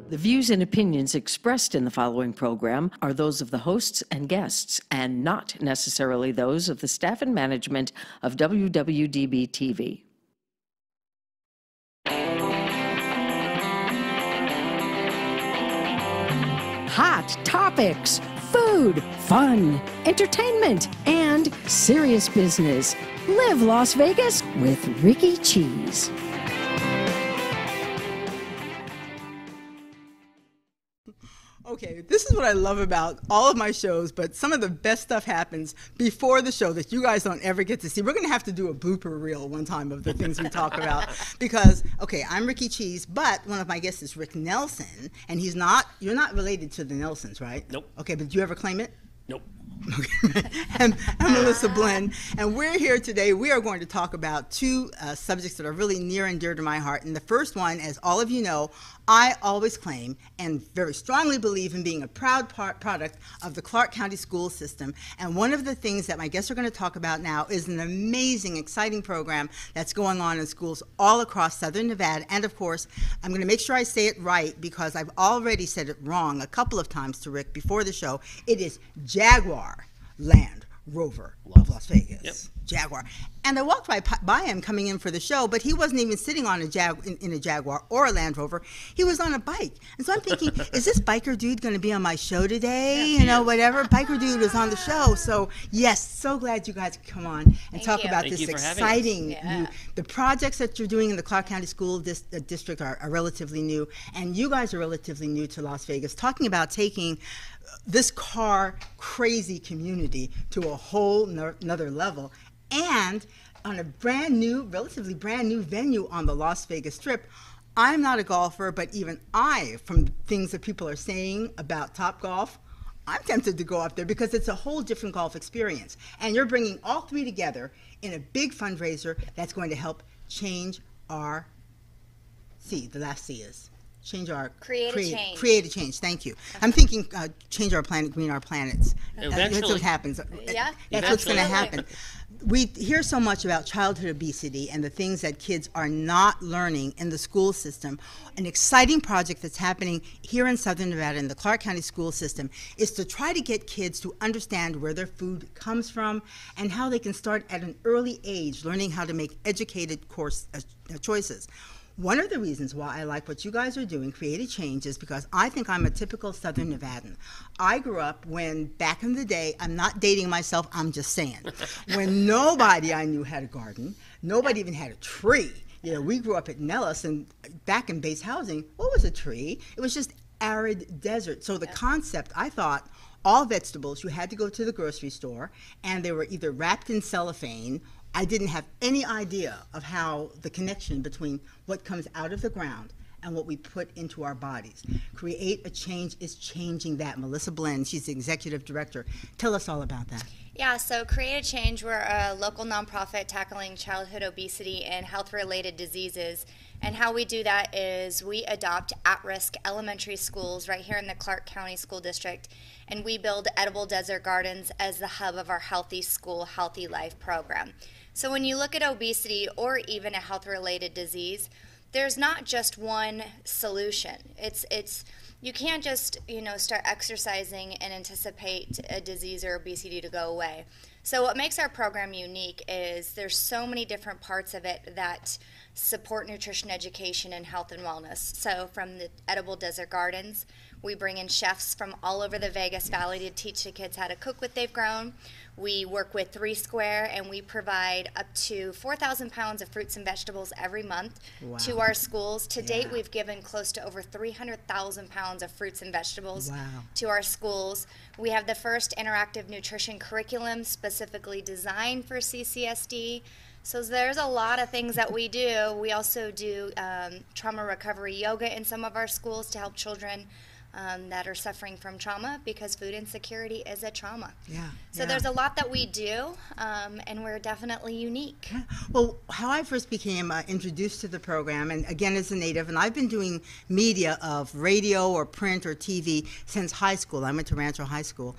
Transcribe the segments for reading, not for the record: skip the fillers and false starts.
The views and opinions expressed in the following program are those of the hosts and guests, and not necessarily those of the staff and management of WWDB-TV. Hot topics, food, fun, entertainment, and serious business. Live Las Vegas with Rikki Cheese. Okay, this is what I love about all of my shows, but some of the best stuff happens before the show that you guys don't ever get to see. We're going to have to do a blooper reel one time of the things we talk about because, okay, I'm Rikki Cheese, but one of my guests is Rick Nelson, and you're not related to the Nelsons, right? Nope. Okay, but do you ever claim it? Nope. Okay. And I'm Melissa Blyn, and we're here today. We are going to talk about two subjects that are really near and dear to my heart. And the first one, as all of you know, I always claim and very strongly believe in being a proud product of the Clark County school system. And one of the things that my guests are going to talk about now is an amazing, exciting program that's going on in schools all across Southern Nevada. And of course, I'm going to make sure I say it right because I've already said it wrong a couple of times to Rick before the show. It is Jaguar Land Rover of Las Vegas. Yep. Jaguar. And I walked by him coming in for the show, but he wasn't even sitting on in a Jaguar or a Land Rover. He was on a bike. And so I'm thinking, is this biker dude going to be on my show today? Yes, you know, whatever. Biker dude is on the show. So yes, so glad you guys could come on and talk about this exciting new, the projects that you're doing in the Clark County School District are relatively new, and you guys are relatively new to Las Vegas, talking about taking this car crazy community to a whole another level, and on a relatively brand new venue on the Las Vegas Strip. I'm not a golfer, but even from things that people are saying about Topgolf, I'm tempted to go up there because it's a whole different golf experience. And you're bringing all three together in a big fundraiser that's going to help change our the last C is. Create a change. Thank you. I'm thinking change our planet, green our planets. That's what happens. Yeah. That's what's going to happen. We hear so much about childhood obesity and the things that kids are not learning in the school system. An exciting project that's happening here in Southern Nevada in the Clark County school system is to try to get kids to understand where their food comes from and how they can start at an early age learning how to make educated choices. One of the reasons why I like what you guys are doing, Create a Change, is because I think I'm a typical Southern Nevadan. I grew up when, back in the day, I'm not dating myself, I'm just saying, when nobody I knew had a garden, nobody even had a tree. You know, we grew up at Nellis, and back in base housing, what was a tree? It was just arid desert. So the concept, I thought, all vegetables, you had to go to the grocery store, and they were either wrapped in cellophane. I didn't have any idea of how the connection between what comes out of the ground and what we put into our bodies. Create a Change is changing that. Melissa Blyn, she's the executive director. Tell us all about that. Yeah, so Create a Change, we're a local nonprofit tackling childhood obesity and health-related diseases. And how we do that is we adopt at-risk elementary schools right here in the Clark County School District, and we build edible desert gardens as the hub of our Healthy School, Healthy Life program. So when you look at obesity or even a health-related disease, there's not just one solution. You can't just, start exercising and anticipate a disease or obesity to go away. So what makes our program unique is there's so many different parts of it that support nutrition education and health and wellness. So from the edible desert gardens, we bring in chefs from all over the Vegas Valley to teach the kids how to cook what they've grown. We work with 3 Square, and we provide up to 4,000 pounds of fruits and vegetables every month to our schools. To date, we've given close to over 300,000 pounds of fruits and vegetables to our schools. We have the first interactive nutrition curriculum specifically designed for CCSD. So there's a lot of things that we do. We also do trauma recovery yoga in some of our schools to help children that are suffering from trauma, because food insecurity is a trauma. So there's a lot that we do, and we're definitely unique. Well, how I first became introduced to the program, and again as a native, and I've been doing media of radio or print or TV since high school. I went to Rancho High School.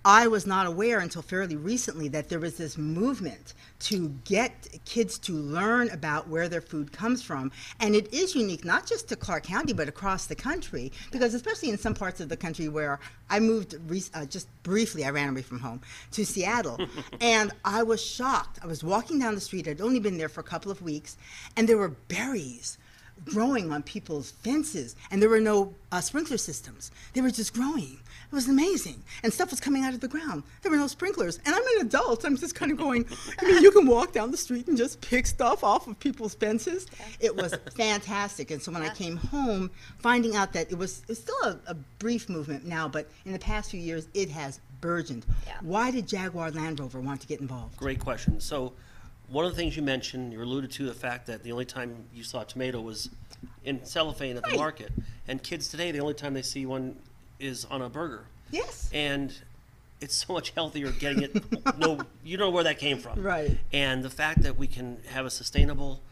I was not aware until fairly recently that there was this movement to get kids to learn about where their food comes from. And it is unique, not just to Clark County, but across the country, because especially in some parts of the country where I moved just briefly, I ran away from home, to Seattle. And I was shocked. I was walking down the street. I'd only been there for a couple of weeks, and there were berries growing on people's fences, and there were no sprinkler systems. They were just growing. It was amazing. And stuff was coming out of the ground. There were no sprinklers. And I'm an adult. I'm just kind of going, you mean you can walk down the street and just pick stuff off of people's fences? It was fantastic. And so when I came home, finding out that it was still a brief movement now, but in the past few years, it has burgeoned. Why did Jaguar Land Rover want to get involved? Great question. So one of the things you mentioned, you alluded to the fact that the only time you saw a tomato was in cellophane at the market. And kids today, the only time they see one is on a burger. Yes. And it's so much healthier getting it. You know where that came from. Right. And the fact that we can have a sustainable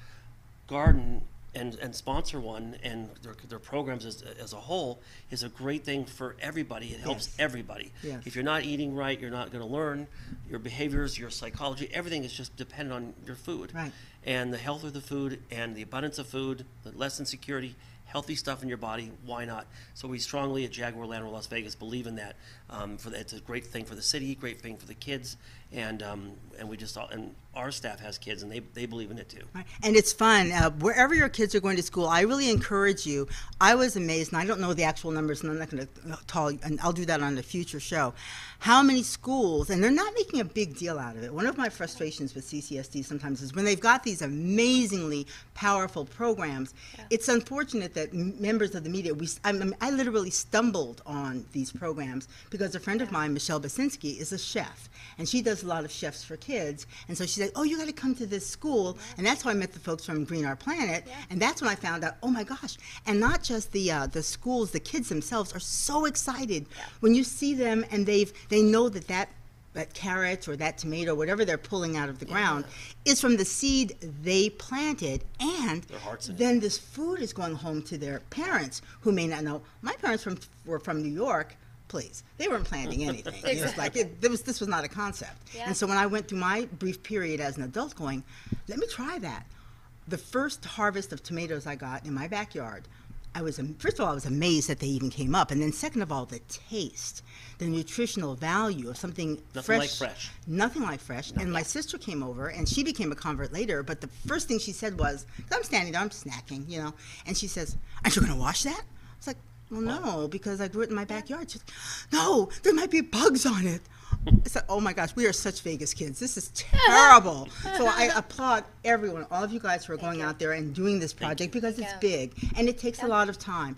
garden and sponsor one, and their programs as a whole, is a great thing for everybody. It helps everybody. Yes. If you're not eating right, you're not going to learn. Your behaviors, your psychology, everything is just dependent on your food. Right. And the health of the food and the abundance of food, the less insecurity, healthy stuff in your body, why not? So we strongly at Jaguar Land Rover Las Vegas believe in that. It's a great thing for the city, great thing for the kids, and our staff has kids, and they believe in it too. Right. And it's fun. Wherever your kids are going to school, I really encourage you. I was amazed, and I don't know the actual numbers, and I'm not going to tell you, and I'll do that on a future show, how many schools, and they're not making a big deal out of it. One of my frustrations with CCSD sometimes is when they've got these amazingly powerful programs, it's unfortunate that members of the media, I literally stumbled on these programs because a friend of mine, Michelle Basinski, is a chef, and she does a lot of chefs for kids, and so she said, oh, you got to come to this school, and that's how I met the folks from Green Our Planet, and that's when I found out, oh my gosh, and not just the schools, the kids themselves are so excited when you see them, and they know that carrot or that tomato, whatever they're pulling out of the ground, is from the seed they planted, and then this food is going home to their parents who may not know. My parents were from New York. Please, they weren't planting anything. It was like this was not a concept. And so when I went through my brief period as an adult, going, let me try that. The first harvest of tomatoes I got in my backyard, first of all, I was amazed that they even came up, and then second of all, the taste, the nutritional value of something Nothing like fresh. Nothing like fresh. And my sister came over, and she became a convert later, but the first thing she said was, 'cause I'm standing there, I'm snacking, and she says, aren't you going to wash that? I was like, well, no, because I grew it in my backyard. She said, no, there might be bugs on it. I said, oh my gosh, we are such Vegas kids. This is terrible. So I applaud everyone, all of you guys who are going out there and doing this project because it's big and it takes a lot of time.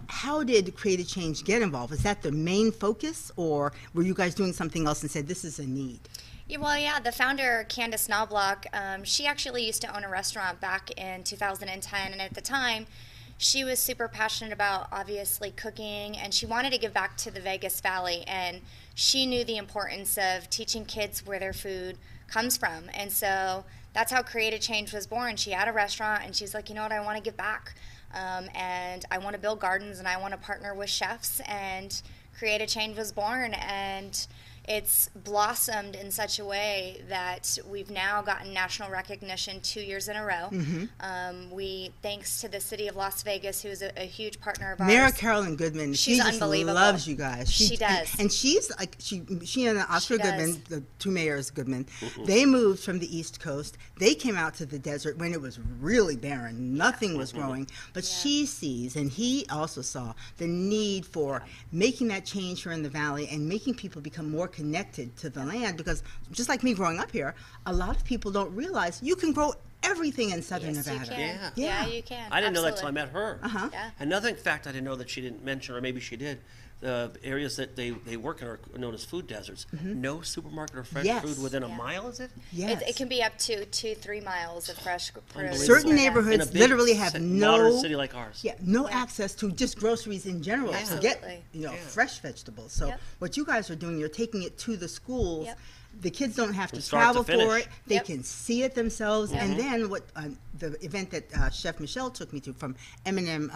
How did Create a Change get involved? Was that the main focus, or were you guys doing something else and said this is a need? The founder, Candace Knobloch, she actually used to own a restaurant back in 2010, and at the time, she was super passionate about, obviously, cooking, and she wanted to give back to the Vegas Valley, and she knew the importance of teaching kids where their food comes from, and so that's how Create a Change was born. She had a restaurant, and she's like, you know what, I want to give back, and I want to build gardens, and I want to partner with chefs, and Create a Change was born, and it's blossomed in such a way that we've now gotten national recognition 2 years in a row. Thanks to the city of Las Vegas, who is a huge partner of ours. Mayor Carolyn Goodman, she's she just unbelievable. Loves you guys. She does. And she's like, she and Oscar Goodman, the two mayors Goodman, they moved from the East Coast. They came out to the desert when it was really barren. Nothing was growing. But she sees, and he also saw, the need for making that change here in the valley and making people become more connected to the land, because just like me growing up here, a lot of people don't realize you can grow everything in Southern Nevada. You can. Yeah, you can. I didn't know that until I met her. Yeah. Another fact I didn't know that she didn't mention, or maybe she did, the areas that they work in are known as food deserts. No supermarket or fresh food within a mile, is it? Yes. It can be up to 2-3 miles of fresh produce. Certain neighborhoods literally have modern city like ours. No access to just groceries in general to get fresh vegetables. So what you guys are doing, you're taking it to the schools. The kids don't have to travel for it. They can see it themselves. And then what the event that Chef Michelle took me to from M&M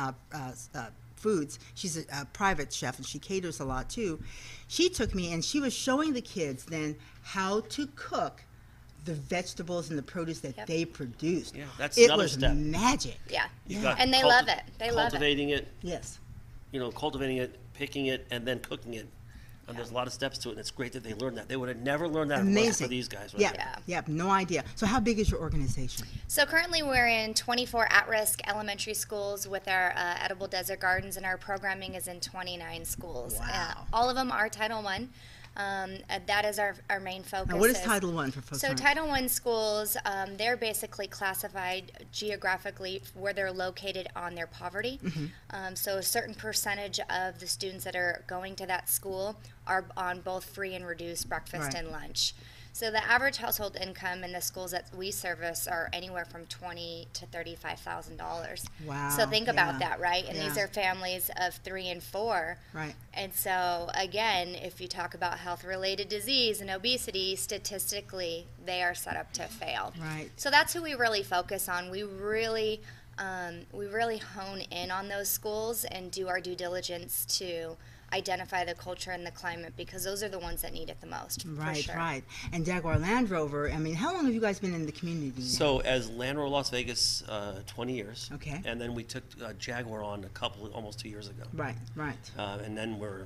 foods. She's a private chef, and she caters a lot too. She took me, and she was showing the kids then how to cook the vegetables and the produce that they produced. Yeah, that's it another was step. magic. Yeah, Got and they love it. They love it. Cultivating it, Yes. cultivating it, picking it, and then cooking it. And there's a lot of steps to it, and it's great that they learned that. They would have never learned that if it wasn't for these guys. Right Yeah. there. Yeah. No idea. So how big is your organization? So currently we're in 24 at-risk elementary schools with our edible desert gardens, and our programming is in 29 schools. Wow. All of them are Title I. That is our main focus. Now, what is Title I for folks? So Title I schools, they're basically classified geographically where they're located on their poverty. So a certain percentage of the students that are going to that school are on both free and reduced breakfast and lunch. So the average household income in the schools that we service are anywhere from $20,000 to $35,000. Wow. So think about that, right? And these are families of 3 and 4. Right. And so again, if you talk about health-related disease and obesity, statistically, they are set up to fail. Right. So that's who we really focus on. We really hone in on those schools and do our due diligence to identify the culture and the climate, because those are the ones that need it the most. Right, for sure. right. And Jaguar Land Rover, I mean, how long have you guys been in the community now? So as Land Rover Las Vegas, 20 years. Okay. And then we took Jaguar on almost 2 years ago. Right, right. And then we're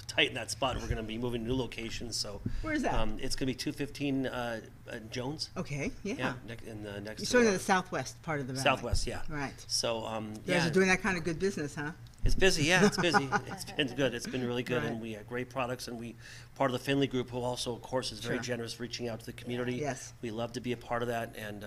tight in that spot. We're going to be moving to new locations. So Where's that? It's going to be 215 Jones. Okay, yeah. In the next. You're sort of the southwest part of the valley. Southwest, yeah. Right. So You guys are doing that kind of good business, huh? It's busy, yeah, it's busy. It's been good. It's been really good, Right. and we have great products. And we part of the Finley Group, who also, of course, is very generous, reaching out to the community. Yes. We love to be a part of that, and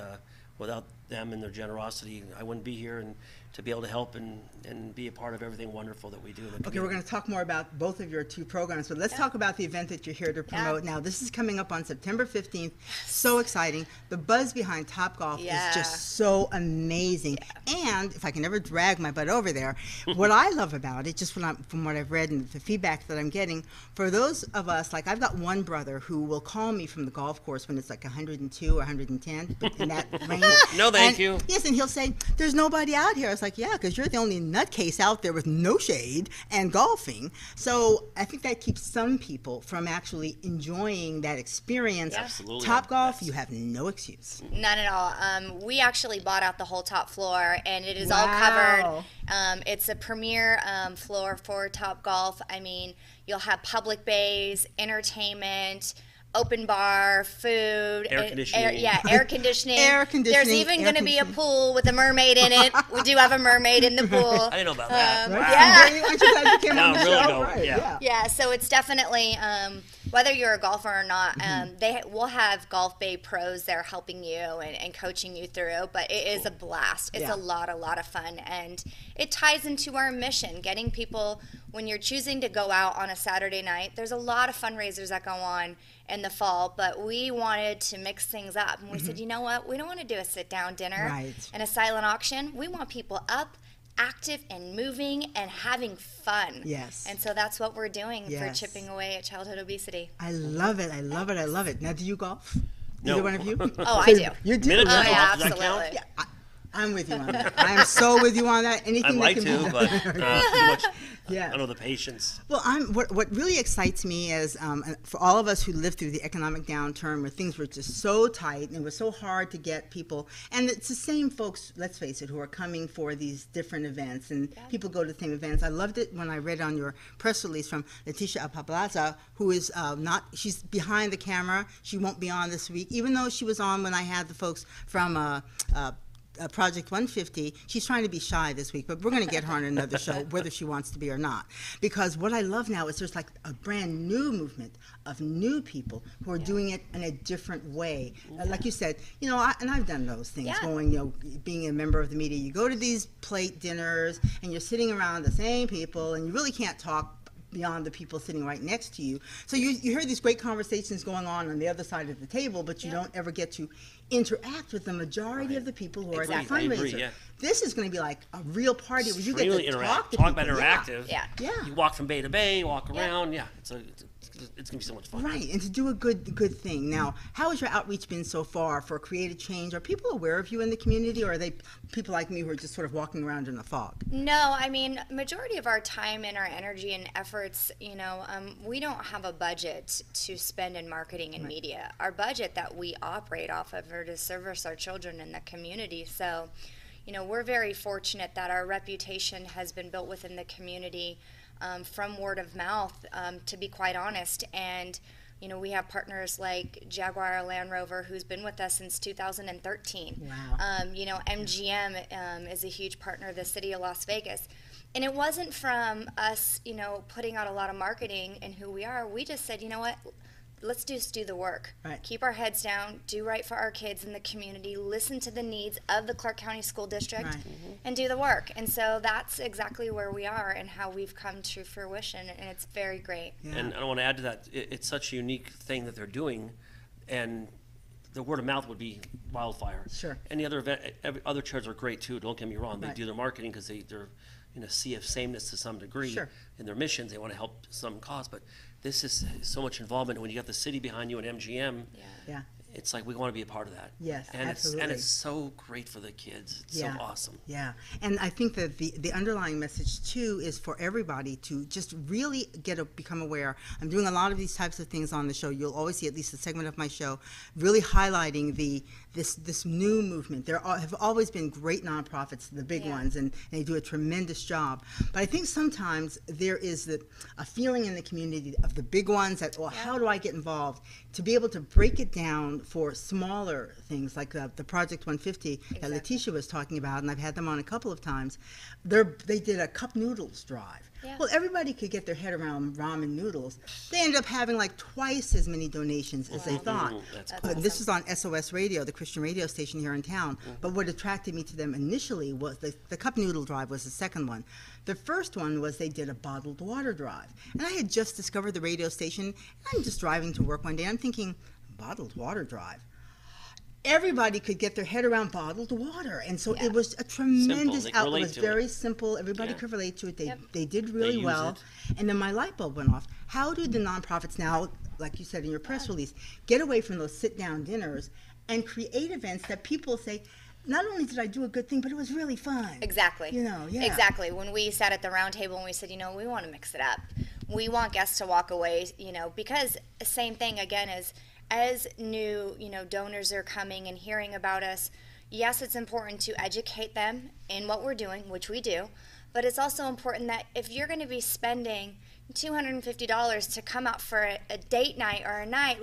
without them and their generosity, I wouldn't be here. And to be able to help and be a part of everything wonderful that we do in the community. Okay, we're going to talk more about both of your two programs, but let's talk about the event that you're here to promote. Now, this is coming up on September 15th. So exciting. The buzz behind Topgolf is just so amazing. And if I can ever drag my butt over there, what I love about it, just from what I've read and the feedback that I'm getting, for those of us, like I've got one brother who will call me from the golf course when it's like 102 or 110, but in that range. No, thank you. Yes, and he'll say, there's nobody out here. It's like, yeah, because you're the only nutcase out there with no shade and golfing. So I think that keeps some people from actually enjoying that experience. Absolutely. Topgolf, you have no excuse. None at all. We actually bought out the whole top floor, and it is all covered. It's a premier floor for Topgolf. I mean, you'll have public bays, entertainment, open bar, food, air conditioning. air conditioning. Air conditioning. There's even going to be a pool with a mermaid in it. We do have a mermaid in the pool. I didn't know about that. Right? Yeah. Aren't you glad you came on the really show? go, Right, yeah. Yeah, so it's definitely, whether you're a golfer or not, they will have golf bay pros there helping you and coaching you through, but it is a blast. It's a lot of fun, and it ties into our mission, getting people, when you're choosing to go out on a Saturday night, there's a lot of fundraisers that go on in the fall, but we wanted to mix things up, and we said, you know what, we don't want to do a sit-down dinner and a silent auction. We want people up, active and moving and having fun. Yes. And so that's what we're doing for chipping away at childhood obesity. I love it. I love it. I love it. Now, do you golf? No. Either one of you? Oh, I do. You do? Miniature Oh, golf, yeah, does that count? absolutely. Yeah, I'm with you on that. I'm so with you on that. Anything I'd like that can to, be but done. too much. Yeah. I don't know the patience. Well, what really excites me is for all of us who lived through the economic downturn where things were just so tight and it was so hard to get people, and it's the same folks, let's face it, who are coming for these different events, and people go to the same events. I loved it when I read on your press release from Leticia Apablaza, who is she's behind the camera. She won't be on this week, even though she was on when I had the folks from Project 150. She's trying to be shy this week, but we're going to get her on another show, whether she wants to be or not. Because what I love now is there's like a brand new movement of new people who are doing it in a different way. Like you said, you know, and I've done those things, going, you know, being a member of the media. You go to these plate dinners and you're sitting around the same people and you really can't talk beyond the people sitting right next to you. So you hear these great conversations going on the other side of the table, but you don't ever get to interact with the majority of the people who are at the I agree, fundraiser. yeah. This is going to be like a real party where you get Really to interact. talk to Talk people. about interactive. Yeah. Yeah. You walk from bay to bay, walk around. Yeah, it's gonna be so much fun. Right, and to do a good thing. Now, how has your outreach been so far for creative change? Are people aware of you in the community, or are they people like me who are just sort of walking around in the fog? No, I mean, majority of our time and our energy and efforts, we don't have a budget to spend in marketing and media. Our budget that we operate off of are to service our children in the community. So, we're very fortunate that our reputation has been built within the community from word of mouth, to be quite honest. And we have partners like Jaguar Land Rover, who's been with us since 2013. Wow. MGM is a huge partner of the city of Las Vegas. And it wasn't from us, putting out a lot of marketing and who we are. We just said, you know what? Let's just do the work. Right. Keep our heads down, do right for our kids in the community, listen to the needs of the Clark County School District, Right. and do the work. And so that's exactly where we are and how we've come to fruition, and it's very great. Yeah. And I want to add to that, it's such a unique thing that they're doing, and the word of mouth would be wildfire. Sure. And the other other charities are great too. Don't get me wrong; they Right. do their marketing because they're in a sea of sameness to some degree. Sure. In their missions. They want to help some cause, but this is so much involvement. When you got the city behind you and MGM, Yeah. it's like we want to be a part of that. Yes, and absolutely. It's so great for the kids. It's Yeah. so awesome. Yeah, and I think that the underlying message too is for everybody to just really become aware. I'm doing a lot of these types of things on the show. You'll always see at least a segment of my show really highlighting this new movement. Have always been great nonprofits, the big ones, and they do a tremendous job. But I think sometimes there is a feeling in the community of the big ones that, well, how do I get involved? To be able to break it down for smaller things like the Project 150 that Letitia was talking about, and I've had them on a couple of times. They did a cup noodles drive. Yeah. Well, everybody could get their head around ramen noodles. They ended up having like twice as many donations as they thought. That's But this was on SOS Radio, the Christian radio station here in town. But what attracted me to them initially was the cup noodle drive was the second one. The first one was they did a bottled water drive. And I had just discovered the radio station. I'm just driving to work one day. I'm thinking, bottled water drive. Everybody could get their head around bottled water, and so it was a tremendous They could outlet. It relate was to very it. simple. Everybody Yeah. could relate to it. They Yep. they did really use well, it. and then my light bulb went off. How do the nonprofits now, like you said in your press release, get away from those sit-down dinners and create events that people say, not only did I do a good thing, but it was really fun. Exactly. Yeah. Exactly. When we sat at the round table and we said, we want to mix it up. We want guests to walk away, because same thing again as new, donors are coming and hearing about us. Yes, it's important to educate them in what we're doing, which we do, but it's also important that if you're going to be spending $250 to come out for a date night or a night,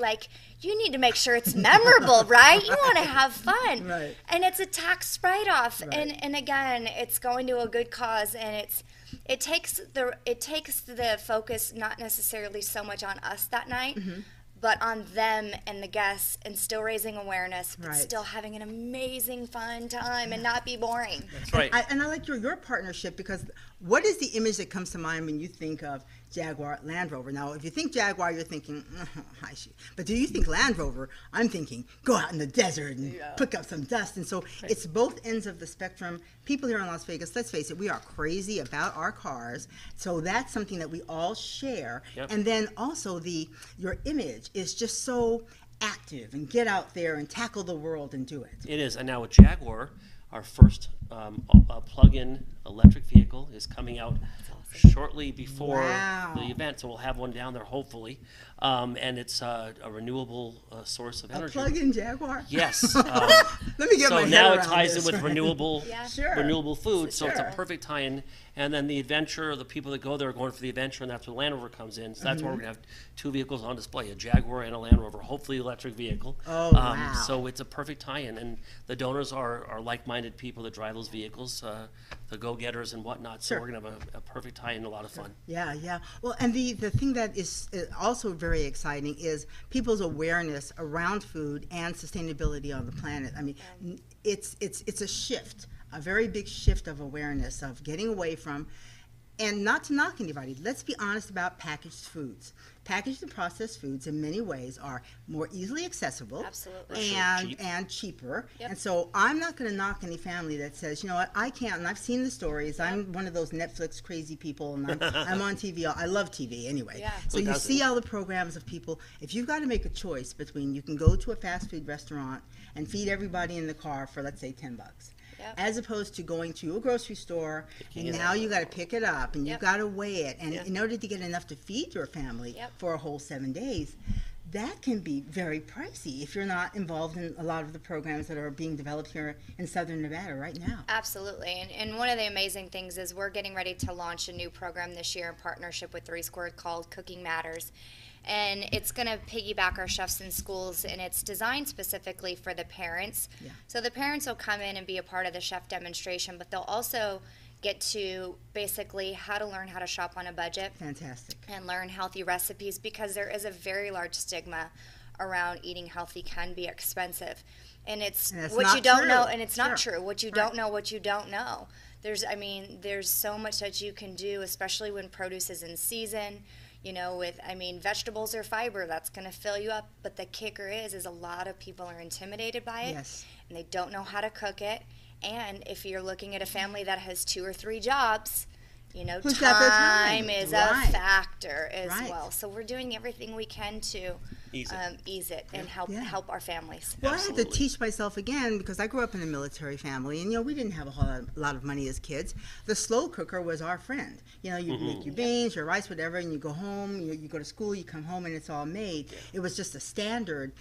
you need to make sure it's memorable, right? You want to have fun. Right. And it's a tax write-off. Right. And again, it's going to a good cause, and it takes the focus not necessarily so much on us that night, but on them and the guests, and still raising awareness, but Right. still having an amazing fun time and not be boring. That's right. And I like your partnership, because what is the image that comes to mind when you think of Jaguar Land Rover? Now, if you think Jaguar, you're thinking, hi, but do you think Land Rover? I'm thinking, go out in the desert and pick up some dust. And so it's both ends of the spectrum. People here in Las Vegas, let's face it, we are crazy about our cars. So that's something that we all share. Yep. And then also your image is just so active, and get out there and tackle the world and do it. It is. And now with Jaguar, our first plug-in electric vehicle is coming out shortly before Wow. the event, so we'll have one down there hopefully. And it's a renewable source of A energy. plug-in Jaguar? Yes. Let me get so my head now it around ties this, in with right? renewable Yeah. Sure. renewable food, so it's a Sure. perfect tie-in. And then the adventure, the people that go there are going for the adventure, and that's where Land Rover comes in. So that's where we're going to have two vehicles on display, a Jaguar and a Land Rover, hopefully electric vehicle. Oh, wow. So it's a perfect tie-in, and the donors are like-minded people that drive those vehicles, the go-getters and whatnot. So Sure. we're going to have a perfect tie-in, a lot of fun. Yeah. Well, and the thing that is also very exciting is people's awareness around food and sustainability on the planet. I mean, it's a shift, a very big shift of awareness of getting away from And not to knock anybody, let's be honest about packaged foods. Packaged and processed foods in many ways are more easily accessible. Absolutely. And cheaper. Yep. And so I'm not going to knock any family that says, you know what, I can't, and I've seen the stories. I'm one of those Netflix crazy people, and I'm on TV. I love TV anyway. Yeah. So you see all the programs of people. If you've got to make a choice between, you can go to a fast food restaurant and feed everybody in the car for, let's say, $10. Yep. As opposed to going to a grocery store, and now you got to pick it up, and you've got to weigh it, and in order to get enough to feed your family for a whole 7 days, that can be very pricey if you're not involved in a lot of the programs that are being developed here in Southern Nevada right now. Absolutely. And one of the amazing things is we're getting ready to launch a new program this year in partnership with 3 Squared called Cooking Matters. And it's going to piggyback our Chefs in Schools, and it's designed specifically for the parents. Yeah. So the parents will come in and be a part of the chef demonstration, but they'll also get to basically how to learn how to shop on a budget. Fantastic. And learn healthy recipes, because there is a very large stigma around eating healthy can be expensive. And it's what you don't know, and it's not true. What you don't know, what you don't know. There's so much that you can do, especially when produce is in season. You know, vegetables are fiber, that's going to fill you up. But the kicker is a lot of people are intimidated by it, and they don't know how to cook it. And if you're looking at a family that has 2 or 3 jobs, you know, time is a factor as well. So we're doing everything we can to ease it and help our families. Well, I had to teach myself again, because I grew up in a military family, and, you know, we didn't have a whole lot of money as kids. The slow cooker was our friend. You know, you make your beans, your rice, whatever, and you go home, you go to school, you come home, and it's all made. It was just a standard.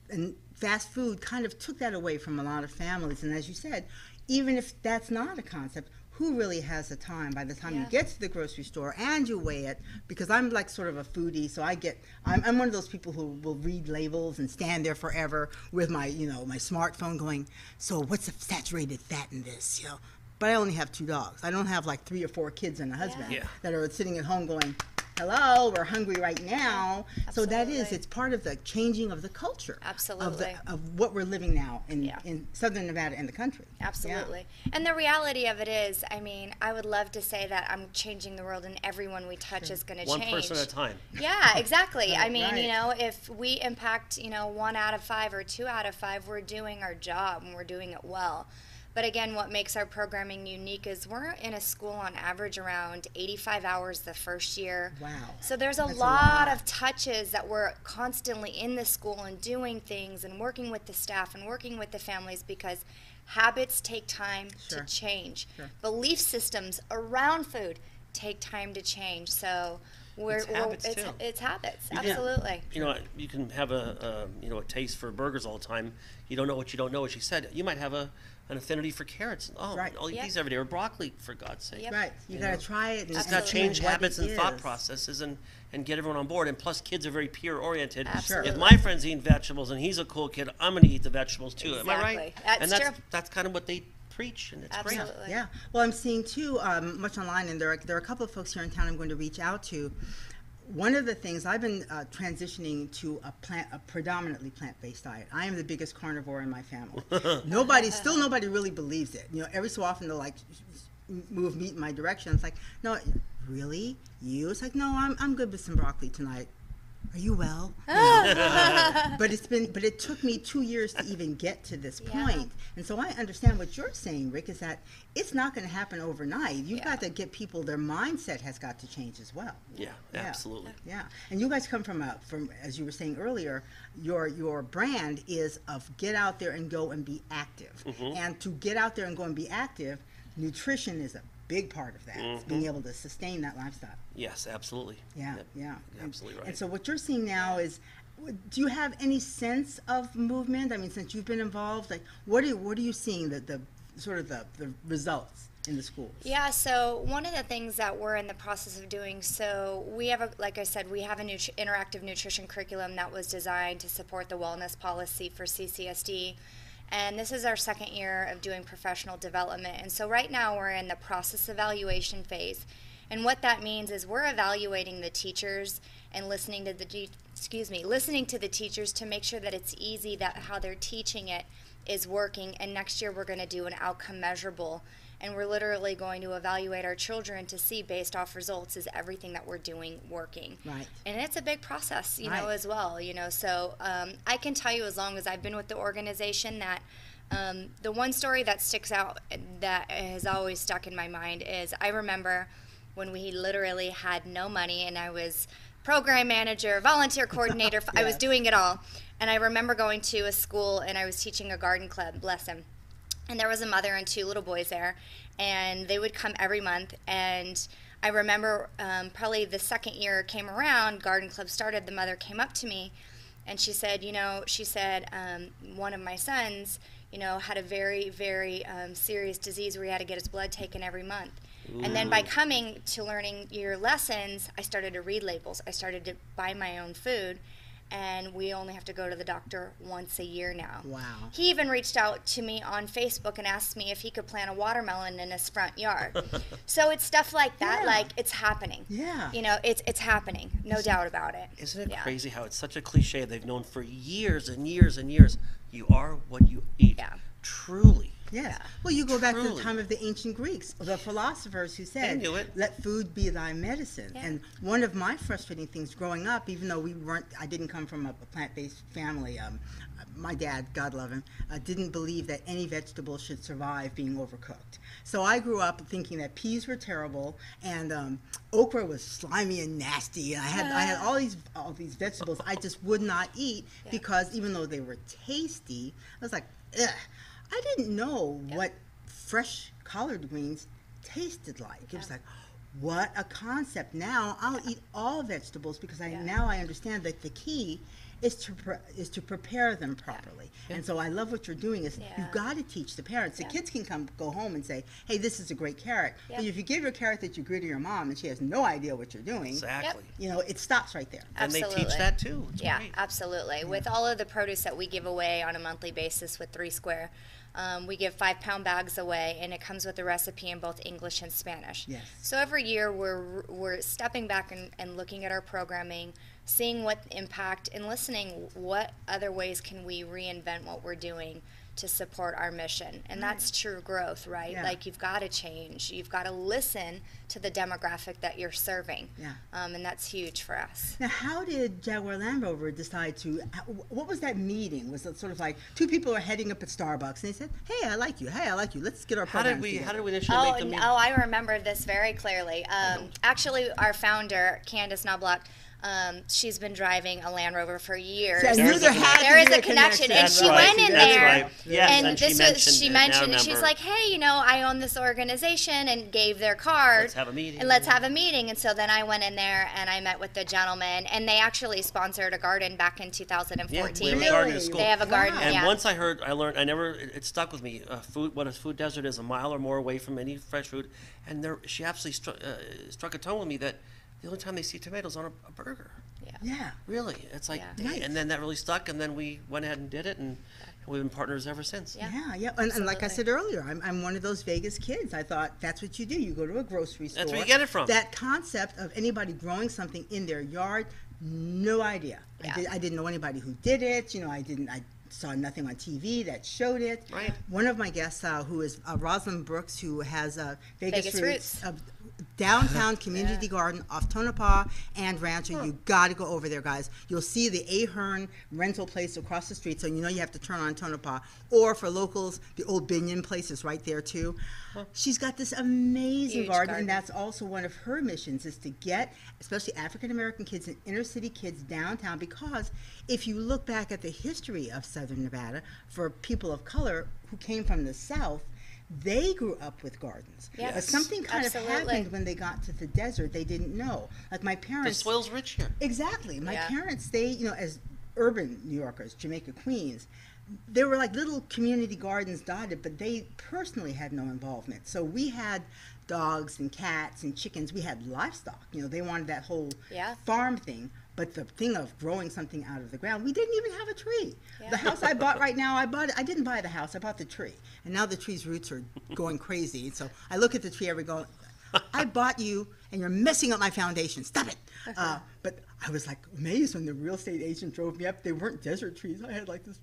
And fast food kind of took that away from a lot of families. And as you said, even if that's not a concept, who really has the time by the time you get to the grocery store and you weigh it? Because I'm like sort of a foodie, so I'm one of those people who will read labels and stand there forever with my, you know, my smartphone going, so what's the saturated fat in this, you know? But I only have 2 dogs. I don't have like 3 or 4 kids and a husband that are sitting at home going, hello, we're hungry right now. So that it's part of the changing of the culture. Absolutely. Of what we're living now in Southern Nevada and the country. Absolutely. And the reality of it is, I would love to say that I'm changing the world and everyone we touch is going to change. 1 person at a time. Yeah, exactly. You know, if we impact, 1 out of 5 or 2 out of 5, we're doing our job and we're doing it well. But again, what makes our programming unique is we're in a school on average around 85 hours the first year. Wow. So there's a lot of touches that we're constantly in the school and doing things and working with the staff and working with the families, because habits take time to change. Belief systems around food take time to change. So it's habits, absolutely. You know, you can have a taste for burgers all the time. You don't know what you don't know, as she said. You might have an affinity for carrots. I'll eat these every day, or broccoli, for God's sake. Right. You got to try it. Just got to change habits and thought processes and get everyone on board. And plus, kids are very peer oriented. Absolutely. If my friend's eating vegetables and he's a cool kid, I'm going to eat the vegetables too. Exactly. Am I right? That's true. That's kind of what they preach, and it's great. Yeah. Well, I'm seeing too much online, and there are a couple of folks here in town I'm going to reach out to. One of the things, I've been transitioning to a predominantly plant-based diet. I am the biggest carnivore in my family. Nobody really believes it. You know, every so often they'll like move meat in my direction. It's like, no, really? You? It's like, no, I'm good with some broccoli tonight. Are you well? No. But it took me 2 years to even get to this point. And so I understand what you're saying, Rick, is that it's not going to happen overnight. You've got to get people, their mindset has got to change as well. Yeah, absolutely. Yeah. And you guys come from as you were saying earlier, your brand is of get out there and go and be active. And to get out there and go and be active, nutrition is a big part of that, being able to sustain that lifestyle. Yes, absolutely. Yeah. Absolutely right. And so what you're seeing now is, do you have any sense of movement? I mean, since you've been involved, like what are you seeing the results in the schools? Yeah, so one of the things that we're in the process of doing, so we have like I said, we have an interactive nutrition curriculum that was designed to support the wellness policy for CCSD. And this is our 2nd year of doing professional development. And so right now we're in the process evaluation phase. And what that means is we're evaluating the teachers and listening to the teachers to make sure that it's easy, that how they're teaching it is working. And next year we're going to do an outcome measurable. and we're literally going to evaluate our children to see, based off results, is everything that we're doing working. Right. And it's a big process, you know, Right. as well, you know. So I can tell you, as long as I've been with the organization, that the one story that sticks out, that has always stuck in my mind, is I remember when we literally had no money, and I was program manager, volunteer coordinator, I was doing it all. And I remember going to a school, and I was teaching a garden club, bless him. And there was a mother and 2 little boys there, and they would come every month. And I remember probably the second year came around, garden club started, the mother came up to me, and she said, one of my sons, had a very, very serious disease where he had to get his blood taken every month. Ooh. And then by coming to learning your lessons, I started to read labels. I started to buy my own food, and we only have to go to the doctor once a year now. Wow. He even reached out to me on Facebook and asked me if he could plant a watermelon in his front yard. So it's stuff like that, like it's happening. Yeah. It's happening, no doubt about it. Isn't it crazy how it's such a cliche they've known for years and years and years? You are what you eat. Yeah. Truly. Yes. Well, you go back to the Truly. time of the ancient Greeks, the philosophers who said, knew it. let food be thy medicine. Yeah. And one of my frustrating things growing up, even though I didn't come from a plant-based family, my dad, God love him, didn't believe that any vegetable should survive being overcooked. So I grew up thinking that peas were terrible, and okra was slimy and nasty, and I had all these vegetables I just would not eat because even though they were tasty, I was like, ugh. I didn't know what fresh collard greens tasted like. It was like, what a concept. Now I'll eat all vegetables because now I understand that the key is to prepare them properly. And so I love what you're doing is you've got to teach the parents. The kids can go home and say, hey, this is a great carrot. But if you give your carrot that you grew to your mom and she has no idea what you're doing, Exactly. it stops right there. And they Absolutely. teach that too. It's Yeah, great. absolutely. With all of the produce that we give away on a monthly basis with 3 Square, we give 5-pound bags away, and it comes with a recipe in both English and Spanish. Yes. So every year we're stepping back and looking at our programming, seeing what impact, and listening what other ways can we reinvent what we're doing to support our mission. And that's true growth, right? Yeah. Like, you've got to change. You've got to listen to the demographic that you're serving. Yeah. And that's huge for us. Now, how did Jaguar Land Rover decide what was that meeting? Was it sort of like 2 people are heading up at Starbucks and they said, hey, I like you, let's get our How program did we together. initially make the meeting? I remember this very clearly. Actually, our founder, Candace Knobloch, she's been driving a Land Rover for years. See, I knew there had to There is be a connection, and That's she right. went in That's there, right. Yes, and she this mentioned she it. Now I mentioned, and she's remember. like, "Hey, I own this organization," and gave their card. Let's have a meeting. And let's have a meeting. And so then I went in there and I met with the gentleman, and they actually sponsored a garden back in 2014. Yeah, we have a garden at school. They have a garden. And yeah. once I learned, it stuck with me. What a food desert is, a mile or more away from any fresh food. And she absolutely struck a tone with me that the only time they see tomatoes on a burger. Yeah. Really, it's like, Yeah. Nice. and then that really stuck. And then we went ahead and did it, and we've been partners ever since. Yeah. Yeah. And like I Absolutely. said earlier, I'm one of those Vegas kids. I thought that's what you do. You go to a grocery store. That's where you get it from. That concept of anybody growing something in their yard, no idea. Yeah. I didn't know anybody who did it. I saw nothing on TV that showed it. Right. One of my guests, who is Rosalind Brooks, who has Vegas Vegas Roots, Roots. downtown community garden off Tonopah and Rancho. You got to go over there, guys. You'll see the Ahern rental place across the street, so you know you have to turn on Tonopah. Or for locals, the old Binion place is right there too. She's got this amazing Huge garden, garden. and that's also one of her missions, is to get especially African American kids and inner city kids downtown, because if you look back at the history of Southern Nevada, for people of color who came from the South, they grew up with gardens. Yes. But something kind of Absolutely. happened when they got to the desert. They didn't know. Like my The parents. soil's rich here. Exactly. My Yeah. parents, they, as urban New Yorkers, Jamaica, Queens, there were like little community gardens dotted, but they personally had no involvement. So we had dogs and cats and chickens. We had livestock. They wanted that whole Yeah. farm thing. But the thing of growing something out of the ground, we didn't even have a tree. Yeah. The house I bought right now, I didn't buy the house, I bought the tree. And now the tree's roots are going crazy. So I look at the tree every go, I bought you and you're messing up my foundation. Stop it. But I was like amazed when the real estate agent drove me up. They weren't desert trees. I had like this.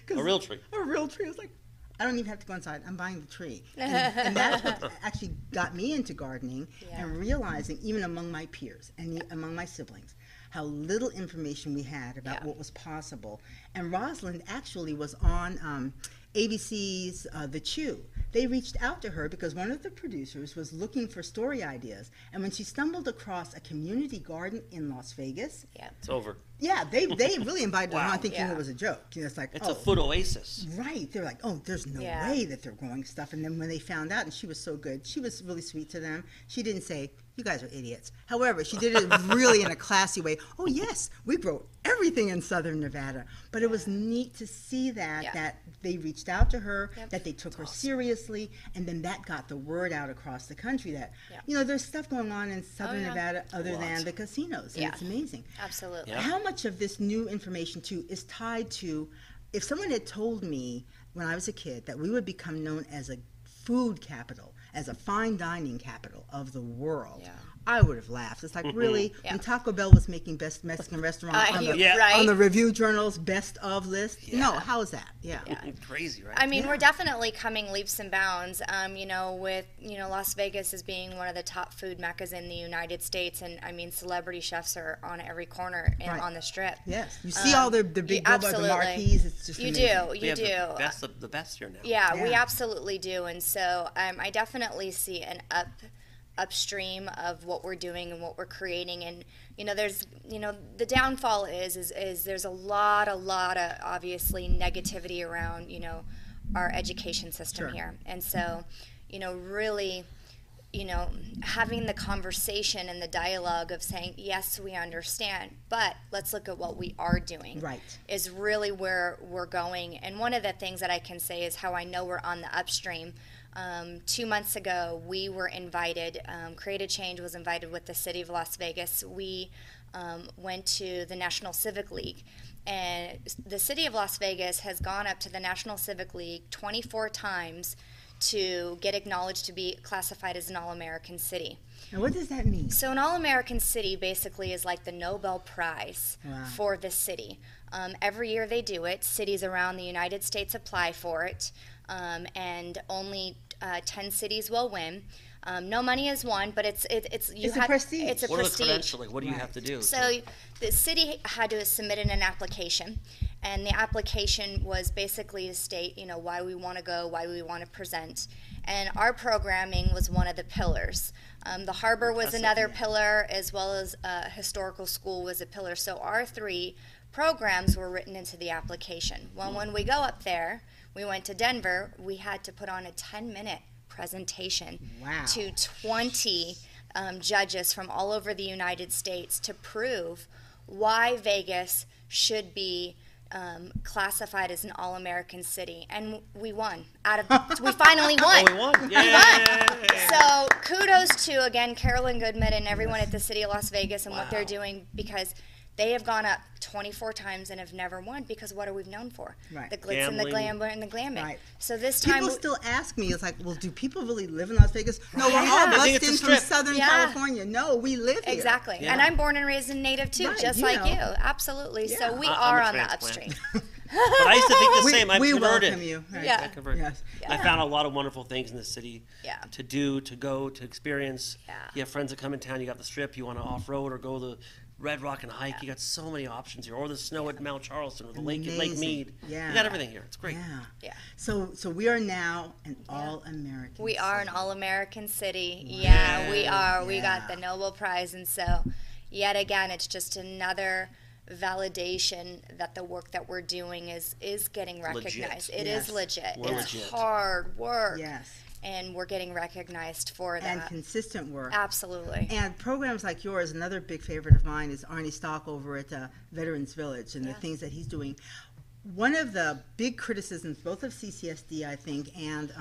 A real tree. A real tree. I was like, I don't even have to go inside. I'm buying the tree. And that's what actually got me into gardening and realizing, even among my peers and among my siblings, how little information we had about what was possible. And Rosalind actually was on ABC's The Chew. They reached out to her because one of the producers was looking for story ideas. And when she stumbled across a community garden in Las Vegas, it's over. Yeah, they really invited her on thinking it was a joke. You know, it's like, it's a food oasis. Right. They're like, oh, there's no way that they're growing stuff. And then when they found out, and she was so good, she was really sweet to them. She didn't say, you guys are idiots. However, she did it really in a classy way. Oh, yes, we grow everything in Southern Nevada. But it was neat to see that they reached out to her, that they took her seriously, and then that got the word out across the country that, you know, there's stuff going on in Southern Nevada other than the casinos, and it's amazing. Absolutely. How much of this new information, too, is tied to, if someone had told me when I was a kid that we would become known as a food capital, as a fine dining capital of the world, I would have laughed. It's like, really? When Taco Bell was making best Mexican restaurant on the Review Journal's best of list? No, how is that? Crazy, right? I mean, we're definitely coming leaps and bounds, you know, with, you know, Las Vegas as being one of the top food meccas in the United States. And, I mean, celebrity chefs are on every corner on the Strip. Yes. You see all the big billboards, the marquees. It's just amazing. You do. The best here now. Yeah, we absolutely do. And so I definitely see an upstream of what we're doing and what we're creating. And you know, there's, you know, the downfall is there's a lot of obviously negativity around, you know, our education system here. And so, you know, really, you know, having the conversation and the dialogue of saying, yes, we understand, but let's look at what we are doing, is really where we're going. And one of the things that I can say is how I know we're on the upstream. 2 months ago, we were invited, Create a Change was invited with the City of Las Vegas. We went to the National Civic League, and the City of Las Vegas has gone up to the National Civic League 24 times to get acknowledged to be classified as an All-American City. And what does that mean? So an All-American City basically is like the Nobel Prize for the city. Every year they do it. Cities around the United States apply for it, and only 10 cities will win. No money is won, but it's a prestige. It's a what prestige. What are the credentialing? What do you have to do? So the city had to submit an application, and the application was basically to state, you know, why we want to go, why we want to present. And our programming was one of the pillars. The harbor was another pillar, as well as historical school was a pillar. So our 3 programs were written into the application. Well, when we go up there, we went to Denver, we had to put on a 10-minute presentation to 20 judges from all over the United States to prove why Vegas should be classified as an All-American City, and we won. We finally won. Oh, we won! Yay! We won. So kudos to, again, Carolyn Goodman and everyone at the City of Las Vegas and what they're doing, because they have gone up 24 times and have never won, because what are we known for? The glitz and the glamour and the glamming. So this time... People still ask me, it's like, well, do people really live in Las Vegas? No, we're all bussed in from Southern California. No, we live here. Exactly. And I'm born and raised in native too, just like you. Absolutely. So we are on the upstream. But I used to think the same. I've we converted. Welcome you. I converted. I found a lot of wonderful things in the city to do, to go, to experience. You have friends that come in town. You got the Strip. You want to off-road or go the Red Rock and hike. You got so many options here, or the snow at Mount Charleston, or the lake at Lake Mead. You got everything here. It's great. So we are now an all-American. We are an all-American city. We are. We got the Nobel Prize, and so yet again, it's just another validation that the work that we're doing is getting recognized. It is legit. It's hard work. And we're getting recognized for that. And consistent work. Absolutely. And programs like yours, another big favorite of mine is Arnie Stock over at Veterans Village and the things that he's doing. One of the big criticisms, both of CCSD, I think, and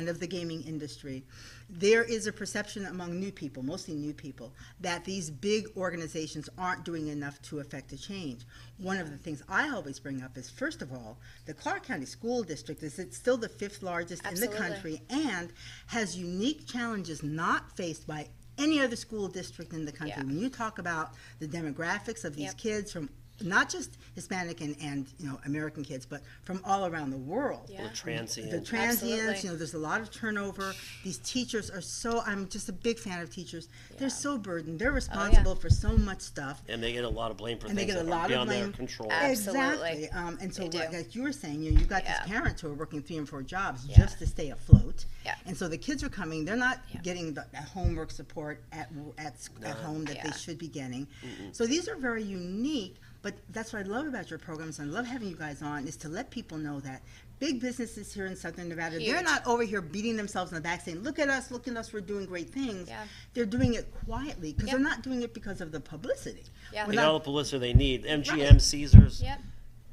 of the gaming industry, there is a perception among new people, mostly new people, that these big organizations aren't doing enough to affect a change. One of the things I always bring up is, first of all, the Clark County School District is still the 5th largest in the country and has unique challenges not faced by any other school district in the country. When you talk about the demographics of these kids from not just Hispanic and American kids, but from all around the world. The transients. The transients, Absolutely. there's a lot of turnover. These teachers are I'm just a big fan of teachers. They're so burdened. They're responsible for so much stuff. And they get a lot of blame for And they things get a that lot are of beyond their blame. control. Absolutely. Exactly. And so, They do. like you were saying, you've got Yeah. these parents who are working 3 and 4 jobs Yeah. just to stay afloat. Yeah. And so the kids are coming. They're not Yeah. getting the homework support at home that Yeah. they should be getting. So these are very unique. But that's what I love about your programs, and I love having you guys on, is to let people know that big businesses here in Southern Nevada, they're Huge. not over here beating themselves in the back saying, look at us, we're doing great things. Yeah. They're doing it quietly because Yep. they're not doing it because of the publicity. Yeah. They got all the publicity they need. MGM, Caesars, Yep.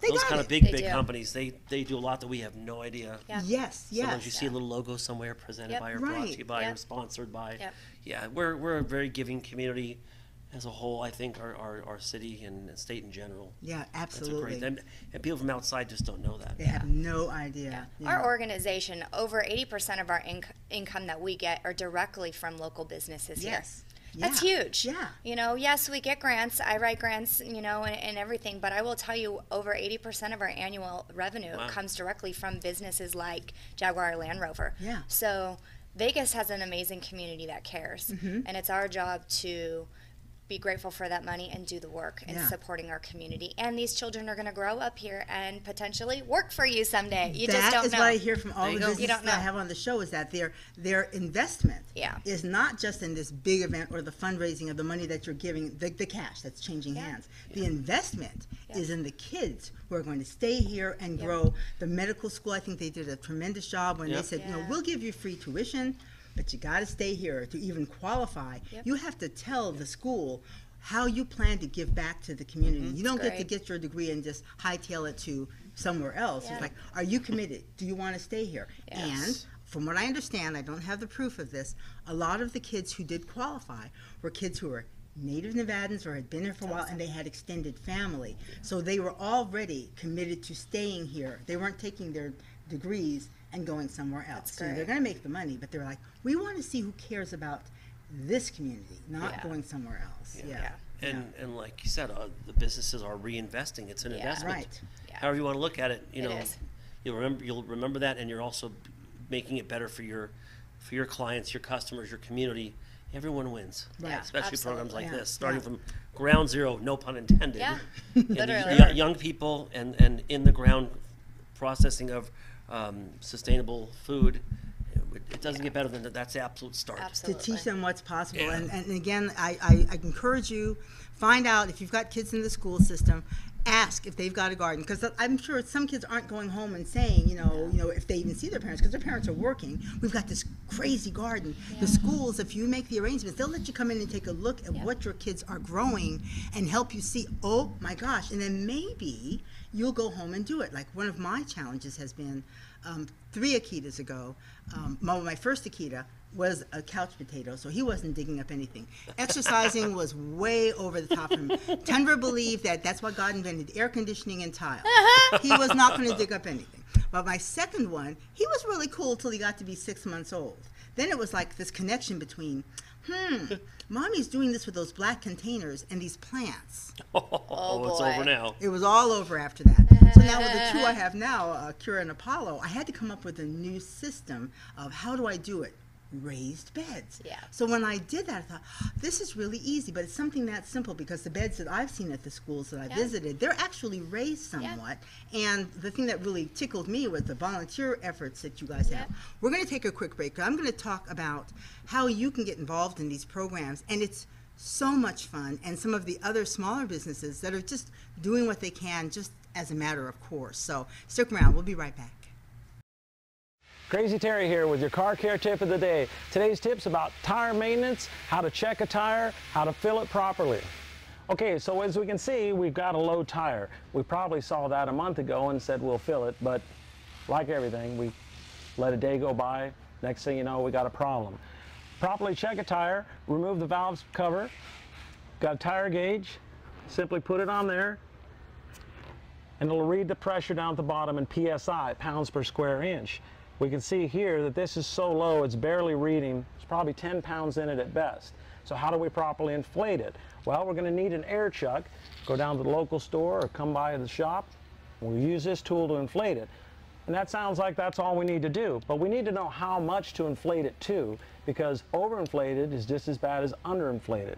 They those got kind it. of big They do. companies, they do a lot that we have no idea. Yeah. Yes, yes. Sometimes you see a little logo somewhere presented Yep. by or brought Right. to you by or Yep. sponsored by. Yep. Yeah, we're a very giving community as a whole. I think our city and state in general. Yeah, That's a absolutely. great, and people from outside just don't know that. They have no idea. Yeah. Our organization, over 80% of our income that we get are directly from local businesses Yes. here. That's Yeah. huge. Yeah. Yes, we get grants. I write grants, and everything. But I will tell you, over 80% of our annual revenue Wow. comes directly from businesses like Jaguar Land Rover. Yeah. So Vegas has an amazing community that cares. Mm-hmm. And it's our job to be grateful for that money and do the work in Yeah. supporting our community. And these children are going to grow up here and potentially work for you someday. You just That don't is know. what I hear from all There you the go. businesses You don't that I know. have on the show, is that their investment Yeah. is not just in this big event or the fundraising of the money that you're giving, the cash that's changing Yeah. hands. The investment Yeah. is in the kids who are going to stay here and Yeah. grow. The medical school, I think they did a tremendous job when they Yep. said, Yeah. we'll give you free tuition, but you got to stay here to even qualify. Yep. You have to tell the school how you plan to give back to the community. You don't get to Great. get your degree and just hightail it to somewhere else. Yeah. It's like, are you committed? Do you want to stay here? Yes. And from what I understand, I don't have the proof of this, a lot of the kids who did qualify were kids who were native Nevadans or had been here for a while, and they had extended family. So they were already committed to staying here. They weren't taking their degrees and going somewhere else. That's So they're great. going to make the money, but they're like, we want to see who cares about this community, not Yeah. going somewhere else. Yeah. Yeah. And like you said, the businesses are reinvesting. It's an Yeah. investment. Right. Yeah. However you want to look at it, It is. you'll remember that, and you're also making it better for your clients, your customers, your community. Everyone wins. Right. Especially programs like Absolutely. this, Yeah. starting from ground zero, no pun intended. Yeah. And these Literally. young people and in the ground processing of sustainable food. It doesn't get better than that. That's the absolute start. To Absolutely. teach them what's possible. Yeah. And again, I encourage you, find out if you've got kids in the school system, ask if they've got a garden, because I'm sure some kids aren't going home and saying, if they even see their parents, because their parents are working, we've got this crazy garden. The schools, if you make the arrangements, they'll let you come in and take a look at what your kids are growing and help you see, oh my gosh, and then maybe you'll go home and do it. Like one of my challenges has been 3 Akitas ago, my first Akita was a couch potato, so he wasn't digging up anything. Exercising was way over the top for him. Tundra believed that that's why God invented air conditioning and tile. He was not going to dig up anything. But my second one, he was really cool till he got to be 6 months old. Then it was like this connection between, mommy's doing this with those black containers and these plants. Oh, it's boy. over now. It was all over after that. So now with the 2 I have now, Kira and Apollo, I had to come up with a new system of how do I do it? Raised beds. Yeah. So when I did that, I thought, this is really easy, but it's something that simple, because the beds that I've seen at the schools that I Yeah. visited, they're actually raised somewhat. And the thing that really tickled me was the volunteer efforts that you guys have. Yeah. We're going to take a quick break. I'm going to talk about how you can get involved in these programs, and it's so much fun, and some of the other smaller businesses that are just doing what they can just as a matter of course. So stick around. We'll be right back. Crazy Terry here with your car care tip of the day. Today's tip's about tire maintenance, how to check a tire, how to fill it properly. Okay, so as we can see, we've got a low tire. We probably saw that a month ago and said we'll fill it, but like everything, we let a day go by. Next thing you know, we got a problem. Properly check a tire, remove the valve cover, got a tire gauge, simply put it on there, and it'll read the pressure down at the bottom in PSI, pounds per square inch. We can see here that this is so low it's barely reading. There's probably 10 pounds in it at best. So how do we properly inflate it? Well, we're going to need an air chuck. Go down to the local store or come by the shop. We'll use this tool to inflate it. And that sounds like that's all we need to do, but we need to know how much to inflate it to, because overinflated is just as bad as underinflated.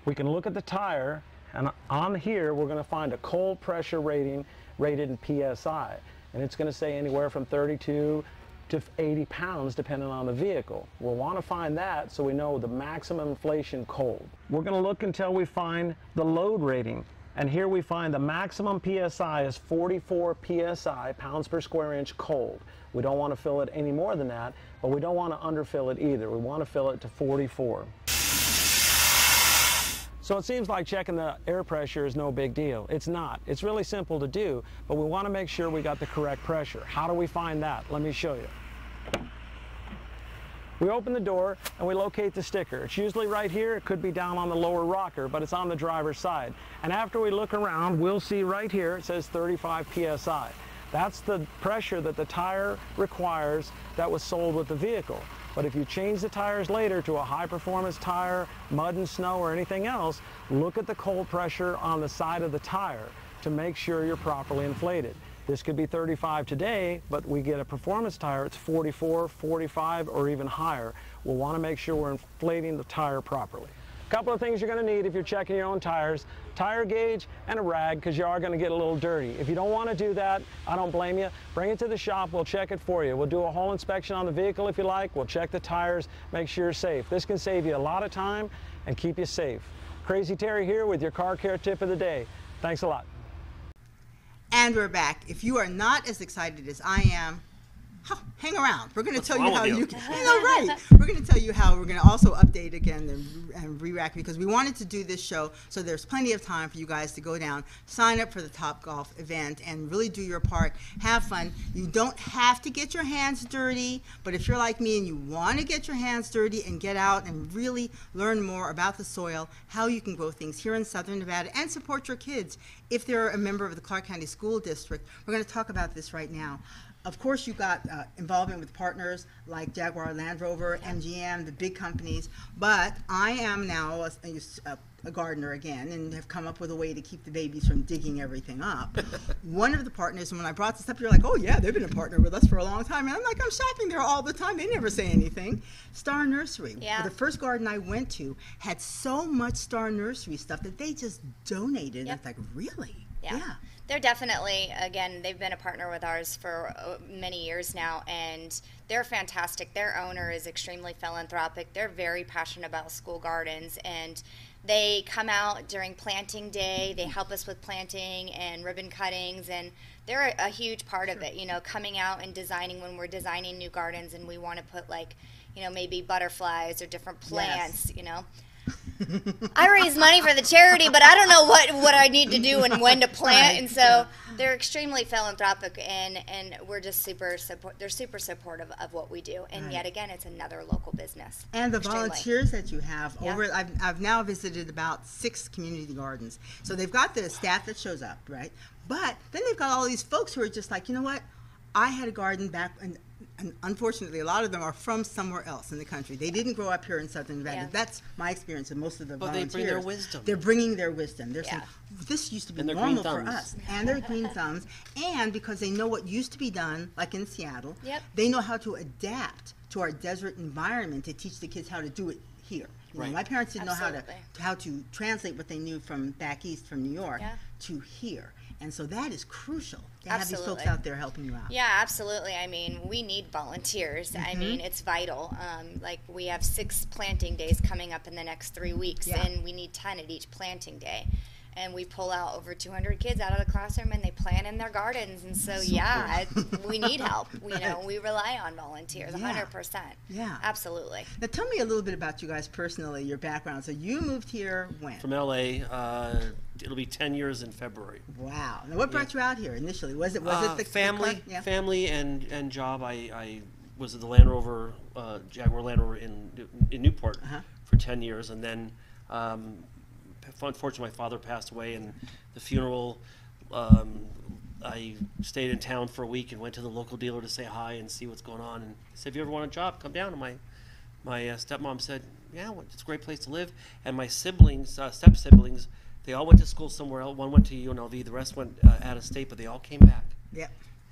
We can look at the tire, and on here we're going to find a cold pressure rating rated in PSI, and it's going to say anywhere from 32 to 80 pounds depending on the vehicle. We'll want to find that so we know the maximum inflation cold. We're going to look until we find the load rating. And here we find the maximum PSI is 44 PSI, pounds per square inch cold. We don't want to fill it any more than that, but we don't want to underfill it either. We want to fill it to 44. So it seems like checking the air pressure is no big deal. It's not. It's really simple to do, but we want to make sure we got the correct pressure. How do we find that? Let me show you. We open the door and we locate the sticker. It's usually right here. It could be down on the lower rocker, but it's on the driver's side. And after we look around, we'll see right here it says 35 PSI. That's the pressure that the tire requires that was sold with the vehicle. But if you change the tires later to a high-performance tire, mud and snow or anything else, look at the cold pressure on the side of the tire to make sure you're properly inflated. This could be 35 today, but we get a performance tire, it's 44, 45, or even higher. We'll want to make sure we're inflating the tire properly. A couple of things you're going to need if you're checking your own tires: tire gauge and a rag, because you are going to get a little dirty. If you don't want to do that, I don't blame you. Bring it to the shop, we'll check it for you. We'll do a whole inspection on the vehicle if you like. We'll check the tires, make sure you're safe. This can save you a lot of time and keep you safe. Crazy Terry here with your car care tip of the day. Thanks a lot. And we're back. If you are not as excited as I am, hang around. We're going to tell you how you can. Right. We're going to tell you how we're going to also update again and re-rack, because we wanted to do this show so there's plenty of time for you guys to go down, sign up for the Topgolf event, and really do your part. Have fun. You don't have to get your hands dirty, but if you're like me and you want to get your hands dirty and get out and really learn more about the soil, how you can grow things here in Southern Nevada, and support your kids if they're a member of the Clark County School District, we're going to talk about this right now. Of course, you've got involvement with partners like Jaguar, Land Rover, MGM, the big companies, but I am now a gardener again and have come up with a way to keep the babies from digging everything up. One of the partners, and when I brought this up, you're like, oh yeah, they've been a partner with us for a long time. And I'm like, I'm shopping there all the time. They never say anything. Star Nursery. Yeah. The first garden I went to had so much Star Nursery stuff that they just donated. Yep. It's like, really? Yeah. They're definitely, again, they've been a partner with ours for many years now, and they're fantastic. Their owner is extremely philanthropic. They're very passionate about school gardens, and they come out during planting day. They help us with planting and ribbon cuttings, and they're a huge part of it, you know, coming out and designing when we're designing new gardens and we want to put, like, you know, maybe butterflies or different plants, you know. I raise money for the charity, but I don't know what I need to do and when to plant, and so they're extremely philanthropic, and we're just they're super supportive of what we do, and yet again, it's another local business. And the extremely. volunteers that you have over, I've now visited about 6 community gardens, so they've got the staff that shows up, right? But then they've got all these folks who are just like, you know what, I had a garden back, and unfortunately, a lot of them are from somewhere else in the country. They didn't grow up here in Southern Nevada. Yeah. That's my experience with most of the volunteers. But they bring their wisdom. They're bringing their wisdom. They're Yeah. saying, this used to be And their normal green for thumbs. us. And their green thumbs. And because they know what used to be done, like in Seattle, Yep. they know how to adapt to our desert environment to teach the kids how to do it here. You know, Right. my parents didn't know Absolutely. how to translate what they knew from back east, from New York, Yeah. to here. And so that is crucial to have these folks Absolutely. out there helping you out. Yeah, absolutely. I mean, we need volunteers. I mean, it's vital. Like, we have 6 planting days coming up in the next 3 weeks, Yeah. and we need 10 at each planting day. And we pull out over 200 kids out of the classroom, and they plant in their gardens. And so, we need help. You know, we rely on volunteers, 100%. Yeah. Absolutely. Now tell me a little bit about you guys personally, your background. So you moved here when? From LA, it'll be 10 years in February. Wow. Now what brought you out here initially? Was it the family, yeah. family and job. I was at the Land Rover, Jaguar Land Rover in Newport for 10 years, and then unfortunately my father passed away, and the funeral I stayed in town for a week and went to the local dealer to say hi and see what's going on. And I said, if you ever want a job, come down. And my stepmom said, yeah, well, it's a great place to live. And my siblings, step-siblings, they all went to school somewhere else. One went to UNLV, the rest went out of state, but they all came back. Yep.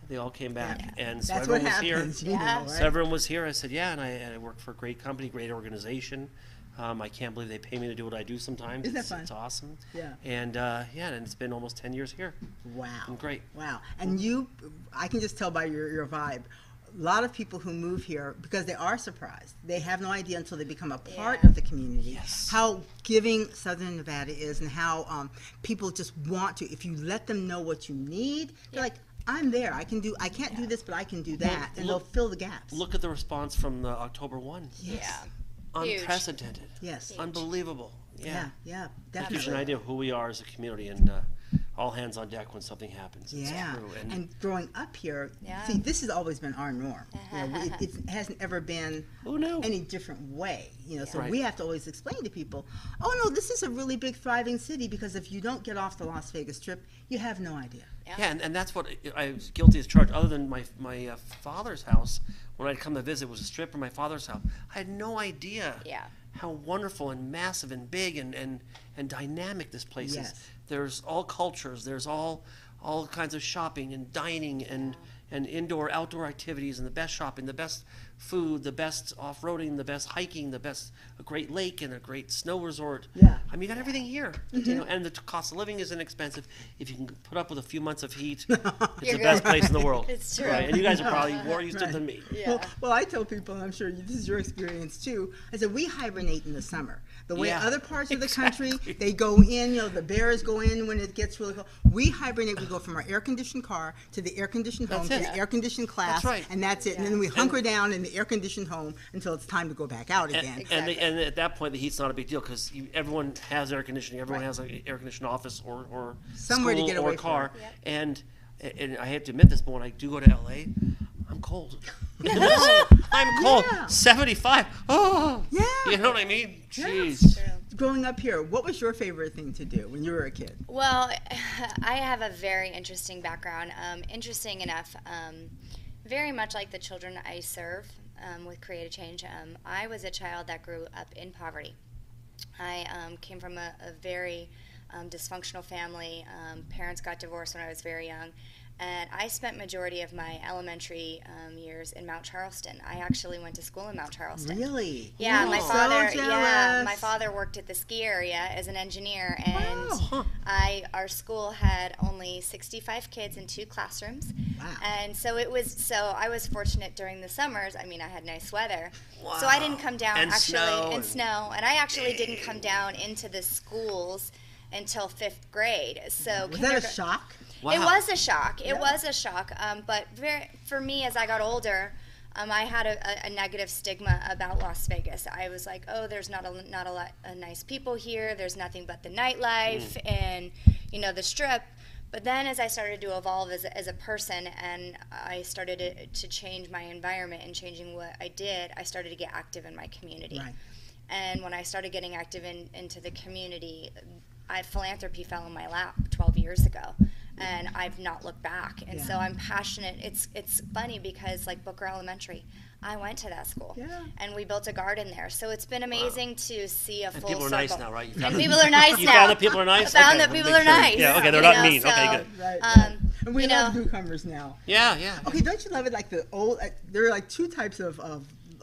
They all came back. Yeah. And so That's everyone what was happens, here. you know, Yeah. right? So everyone was here. I said, yeah, and I work for a great company, great organization. I can't believe they pay me to do what I do sometimes. Isn't that fun? It's awesome. Yeah. And yeah, and it's been almost 10 years here. Wow. Been great. Wow. And you, I can just tell by your vibe, a lot of people who move here, because they are surprised, they have no idea until they become a part of the community, Yes. how giving Southern Nevada is, and how people just want to, if you let them know what you need, they're like, I'm there, I can't do this, but I can do that, and they'll fill the gaps. Look at the response from the October 1. Yes. Huge. Unprecedented. Yes. Unbelievable. Yeah, yeah, Gives definitely. you an idea of who we are as a community, and all hands on deck when something happens. It's Yeah, true. and growing up here, Yeah. see, this has always been our norm. You know, it hasn't ever been Who knew? any different way. You know, so Right. we have to always explain to people, oh no, this is a really big thriving city, because if you don't get off the Las Vegas Strip, you have no idea. Yeah, and that's what I was guilty as charged. Other than my father's house, when I'd come to visit, was a strip in my father's house. I had no idea Yeah. how wonderful and massive and big and dynamic this place Yes. is. There's all cultures. There's all kinds of shopping and dining and indoor, outdoor activities, and the best shopping, the best food, the best off-roading, the best hiking, a great lake and a great snow resort. Yeah. I mean, you got everything here. You know, and the cost of living is inexpensive. If you can put up with a few months of heat, it's You're the best good. place in the world. It's true. Right? And you guys are probably more used to it Right. than me. Yeah. Well, I tell people, and I'm sure this is your experience too, I said we hibernate in the summer. The way Yeah, other parts of the country, exactly. they go in, you know, the bears go in when it gets really cold. We hibernate, we go from our air-conditioned car to the air-conditioned home That's to it. the air-conditioned class, That's right. and that's it. And then we hunker down in the air-conditioned home until it's time to go back out again. Exactly. And at that point, the heat's not a big deal because everyone has air conditioning. Everyone has an air conditioned office or Somewhere to school get or away a car. from. Yep. And I have to admit this, but when I do go to LA, I'm cold. I'm cold. Yeah. 75. Oh. Yeah. You know what I mean? Jeez. True. Growing up here, what was your favorite thing to do when you were a kid? Well, I have a very interesting background. Interesting enough, very much like the children I serve with Create a Change. I was a child that grew up in poverty. I came from a very dysfunctional family. Parents got divorced when I was very young. And I spent majority of my elementary years in Mount Charleston. I actually went to school in Mount Charleston. Really? Yeah, Ooh, my so father. Yeah, jealous. my father worked at the ski area as an engineer, and Wow. our school had only 65 kids in 2 classrooms. Wow. And so it was. So I was fortunate during the summers. I mean, I had nice weather, so I didn't come down And actually snow in and- snow, and I actually didn't come down into the schools until 5th grade. So Was that a shock? It Wow. was a shock. It was a shock. But for me, as I got older, I had a negative stigma about Las Vegas. I was like, oh, there's not a lot of nice people here. There's nothing but the nightlife and the Strip. But then, as I started to evolve as a person, and I started to change my environment and changing what I did, I started to get active in my community. Right. And when I started getting active into the community, philanthropy fell in my lap 12 years ago. And I've not looked back, and so I'm passionate. It's funny because like Booker Elementary, I went to that school, and we built a garden there. So it's been amazing to see a And full people are circle. nice now, right? You And found people are nice you now. found that people are nice? I found Okay, that people make are sure. nice. Yeah, okay, they're you not know, mean. so, Okay, good. Right. And we you love know- newcomers now. Yeah, yeah. Okay, don't you love it? Like the old, there are like 2 types of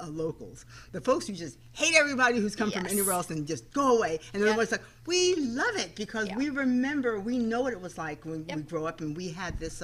locals. The folks who just hate everybody who's come from Yes. anywhere else and just go away. And the other Yep. ones like, we love it because Yeah. we remember, we know what it was like when we Yep. grow up, and we had this,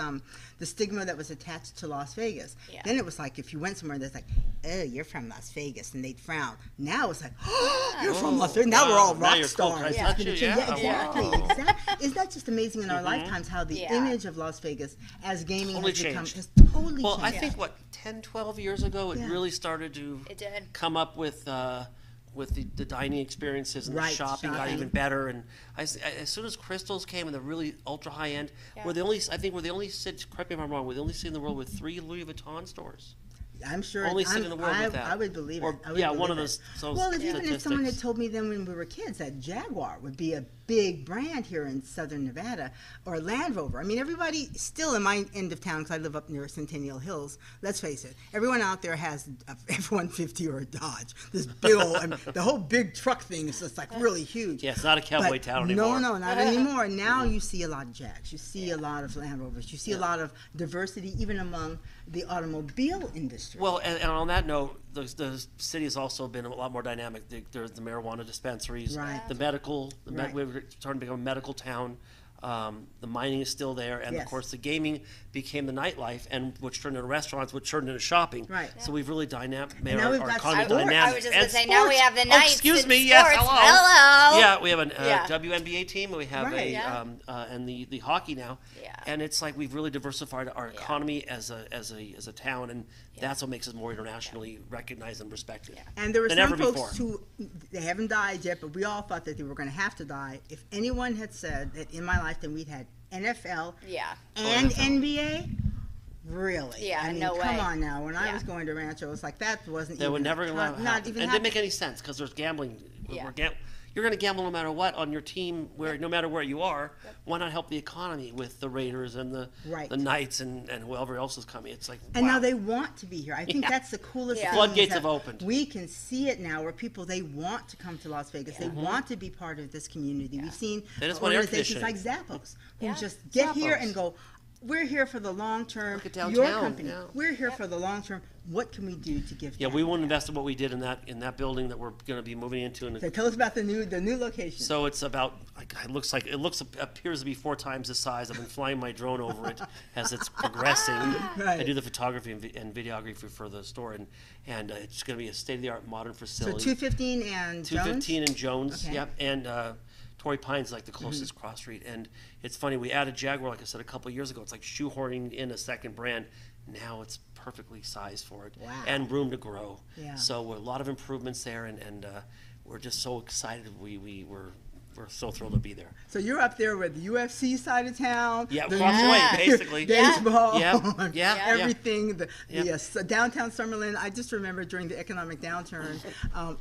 the stigma that was attached to Las Vegas. Yeah. Then it was like, if you went somewhere that's like, oh, you're from Las Vegas, and they'd frown. Now it's like, oh, you're from Las Vegas. Now we're all Now rock you're cool. stars. Can I touch you? Yeah, Yeah. exactly. Wow. Exactly. Isn't that just amazing in our lifetimes how the Yeah. image of Las Vegas as gaming Totally has become, changed. has totally Well, I changed. think, 10, 12 years ago, it Yeah. really started to It did. come up with the dining experiences, and Right, the shopping got shopping. even better. And as soon as Crystals came and the really ultra high end, Yeah. we're the only city, correct me if I'm wrong, we're the only city in the world with 3 Louis Vuitton stores. I'm sure. Only city in the world with that. I would believe Or, it. I would yeah, believe one of it. those Well, even if someone had statistics. told me then when we were kids that Jaguar would be a big brand here in Southern Nevada, or Land Rover. I mean, everybody still in my end of town, because I live up near Centennial Hills. Let's face it, everyone out there has a F-150 or a Dodge. This big old, and the whole big truck thing is just like really huge. Yeah, it's not a cowboy But town anymore. No, not anymore. Now you see a lot of Jags. You see a lot of Land Rovers. You see a lot of diversity even among the automobile industry. Well, and on that note, the city has also been a lot more dynamic. There's the marijuana dispensaries, Right. the medical, Right. we're starting to become a medical town. The mining is still there, and Yes. of course the gaming became the nightlife, and which turned into restaurants, which turned into shopping. Right. So we've really made now our we've got economy sports. dynamic. I was just And going to say, now we sports. have the Oh, nights. excuse in me. Yes. sports. Hello. Hello. Yeah, we have a Yeah. WNBA team, and we have Right. a Yeah. and the hockey now. Yeah. And it's like we've really diversified our economy as a town, and that's what makes us more internationally recognized and respected. And there were than some ever folks before. who, they haven't died yet, but we all thought that they were going to have to die. If anyone had said that in my lifetime we'd had NFL Yeah. and NFL. NBA, really? Yeah, I mean, no come way. on now. When I Yeah. was going to Rancho, it was like that wasn't They even would never a allow con- it not happen. even And it didn't make happen. any sense because there's gambling. Yeah. You're going to gamble no matter what on your team, where no matter where you are. Why not help the economy with the Raiders and the Right. Knights and whoever else is coming? It's like, And wow. now they want to be here. I think Yeah. that's the coolest Yeah. thing. Floodgates is that have opened. We can see it now where people, they want to come to Las Vegas. They Mm-hmm. want to be part of this community. We've seen They just want air organizations like conditioning. Zappos who Yeah. just get here Zappos. and go, we're here for the long term. Look at Your downtown, company, yeah. we're here for the long term. What can we do to give Yeah, back? we won't invest in what we did in that building that we're going to be moving into. So tell us about the new location. So it's about, appears to be 4 times the size. I've been flying my drone over it as it's progressing. Right. I do the photography and videography for the store, and it's going to be a state-of-the-art modern So facility. 215 and 215 and Jones, Okay. yep, and Torrey Pine's like the closest cross street. And it's funny, we added Jaguar, like I said, a couple of years ago. It's like shoehorning in a second brand. Now it's perfectly sized for it, Wow. and room to grow. Yeah. So a lot of improvements there, and we're just so excited. We're so thrilled to be there. So you're up there with the UFC side of town. Yeah, the across the way, basically. Baseball. Yep, yeah, yeah. Everything. The Yep. downtown Summerlin. I just remember during the economic downturn,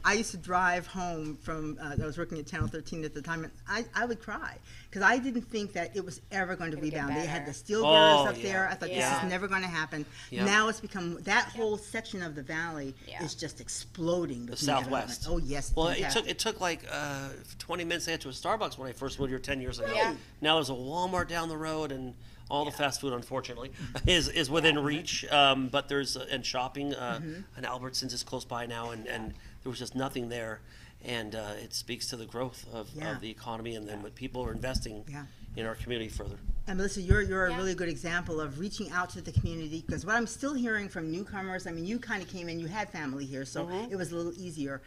I used to drive home from, I was working at Channel 13 at the time, and I would cry because I didn't think that it was ever going to Gonna get rebound. They had better. the steel Oh, girders up there. yeah. I thought Yeah. this is never going to happen. Yep. Now it's become, that whole section of the valley Yeah. is just exploding. The with new Southwest. development. Oh, yes. Well, fantastic. it took like 20 minutes to get to a Starbucks when I first moved here 10 years ago. Yeah. Now there's a Walmart down the road, and all the fast food, unfortunately, is within reach. But there's and shopping. And Albertsons is close by now, and there was just nothing there. And it speaks to the growth of the economy, and then what people are investing Yeah. in our community further. And Melissa, you're a Yeah. really good example of reaching out to the community, because what I'm still hearing from newcomers, I mean, you kind of came in, you had family here, so it was a little easier.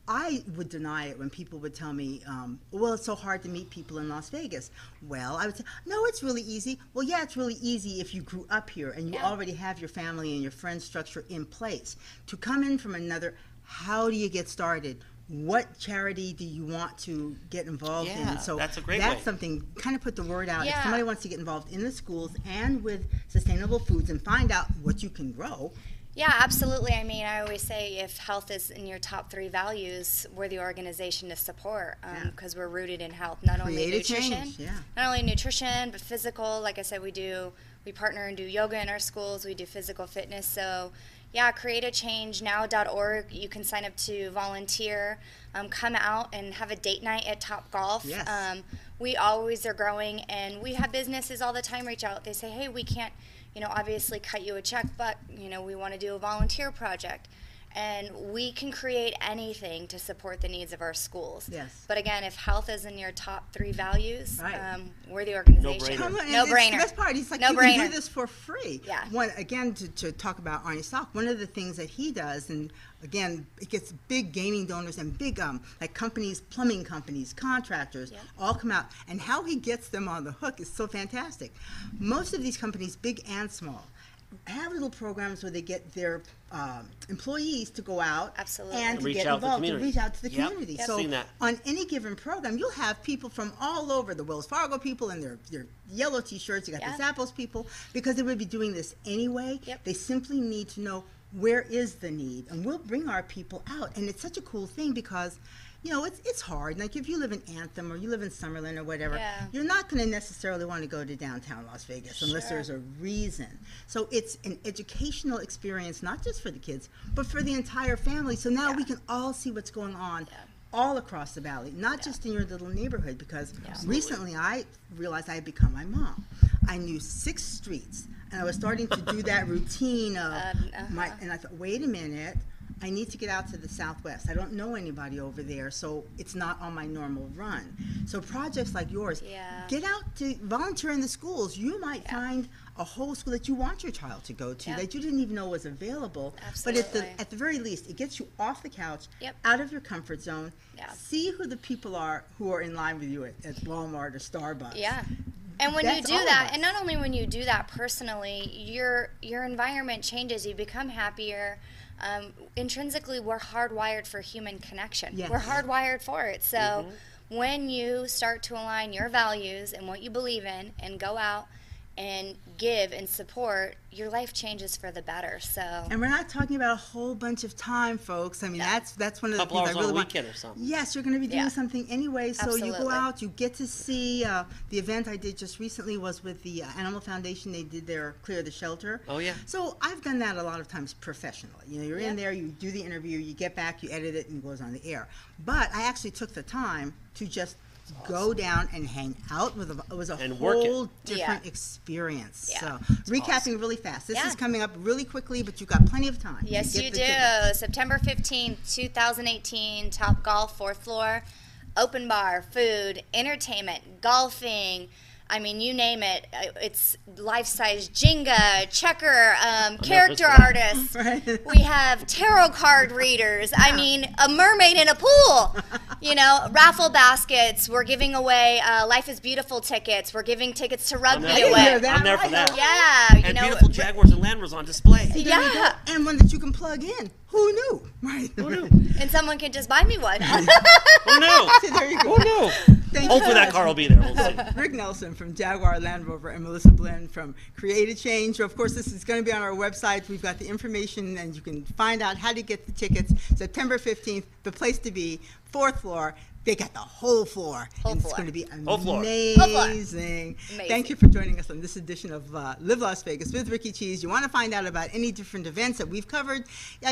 I would deny it when people would tell me, well, it's so hard to meet people in Las Vegas. Well, I would say, no, it's really easy. Well, yeah, it's really easy if you grew up here and you Yeah. already have your family and your friend structure in place. To come in from another, how do you get started? What charity do you want to get involved in? Yeah, So that's a great that's way. something, kind of put the word out. If Yeah. somebody wants to get involved in the schools and with sustainable foods and find out what you can grow. Yeah, absolutely. I mean, I always say if health is in your top 3 values, we're the organization to support because we're rooted in health, not only Create a nutrition, change, yeah. not only nutrition, but physical. Like I said, we partner and do yoga in our schools. We do physical fitness. So, yeah, createachange.now.org. You can sign up to volunteer, come out and have a date night at Top Golf. Yes. We always are growing, and we have businesses all the time reach out. They say, hey, we can't, obviously cut you a check, but, we want to do a volunteer project. And we can create anything to support the needs of our schools. Yes. But again, if health is in your top 3 values, Right. We're the organization. No-brainer. Come on, No and brainer. It's the best part. He's like, No you can do brainer. this for free. Yeah. Again, to talk about Arnie Stock, one of the things that he does, and again, it gets big gaming donors and big like companies, plumbing companies, contractors, Yeah. all come out. And how he gets them on the hook is so fantastic. Most of these companies, big and small, have little programs where they get their employees to go out Absolutely. and to Reach get out to the involved, to community. reach out to the Yep. community. Yep. So Seen that. on any given program, you'll have people from all over, the Wells Fargo people in their yellow T-shirts, you got Yeah. the Zappos people, because they would be doing this anyway. Yep. They simply need to know where is the need, and we'll bring our people out. And it's such a cool thing because, you know, it's hard. Like if you live in Anthem or you live in Summerlin or whatever, you're not going to necessarily want to go to downtown Las Vegas unless there's a reason. So it's an educational experience, not just for the kids, but for the entire family. So now we can all see what's going on all across the valley, not just in your little neighborhood, because recently I realized I had become my mom. I knew 6 streets, and I was starting to do that routine of and I thought, wait a minute, I need to get out to the Southwest. I don't know anybody over there, so it's not on my normal run. So projects like yours, get out to volunteer in the schools. You might find a whole school that you want your child to go to that you didn't even know was available. Absolutely. But at the very least, it gets you off the couch, out of your comfort zone. See who the people are who are in line with you at Walmart or Starbucks. And when you do that, and not only when you do that personally, your environment changes. You become happier. Intrinsically, we're hardwired for human connection. We're hardwired for it. So when you start to align your values and what you believe in and go out and give and support, your life changes for the better. So, and we're not talking about a whole bunch of time, folks. I mean, that's one of the things I really want. Or something. Yes, you're going to be doing something anyway. So you go out, you get to see the event I did just recently was with the Animal Foundation. They did their Clear the Shelter. So I've done that a lot of times professionally. You know, you're in there, you do the interview, you get back, you edit it, and it goes on the air. But I actually took the time to just go down and hang out with them. It was a whole different experience. So recapping really fast. This is coming up really quickly, but you've got plenty of time. Yes, you do. September 15th, 2018, Top Golf, 4th floor, open bar, food, entertainment, golfing. I mean, you name it. It's life-size Jenga, checker, character artists. We have tarot card readers. I mean, a mermaid in a pool. You know, raffle baskets. We're giving away Life is Beautiful tickets. We're giving tickets to rugby away. I'm there for that. Yeah. And beautiful Jaguars and Land Rovers on display. And one that you can plug in. Who knew? Who knew? And someone can just buy me one. Who knew? There you go. Who knew? Hopefully that car will be there. We'll see. Rick Nelson from Jaguar Land Rover and Melissa Blyn from Create a Change. Of course, this is going to be on our website. We've got the information, and you can find out how to get the tickets. September 15th, the place to be, 4th floor. They got the whole floor. It's going to be amazing. Thank you for joining us on this edition of Live Las Vegas with Rikki Cheese. You want to find out about any different events that we've covered,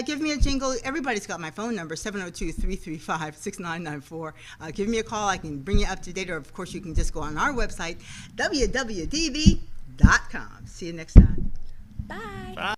give me a jingle. Everybody's got my phone number, 702-335-6994. Give me a call. I can bring you up to date. Or, of course, you can just go on our website, WWDBTV.com. See you next time. Bye. Bye.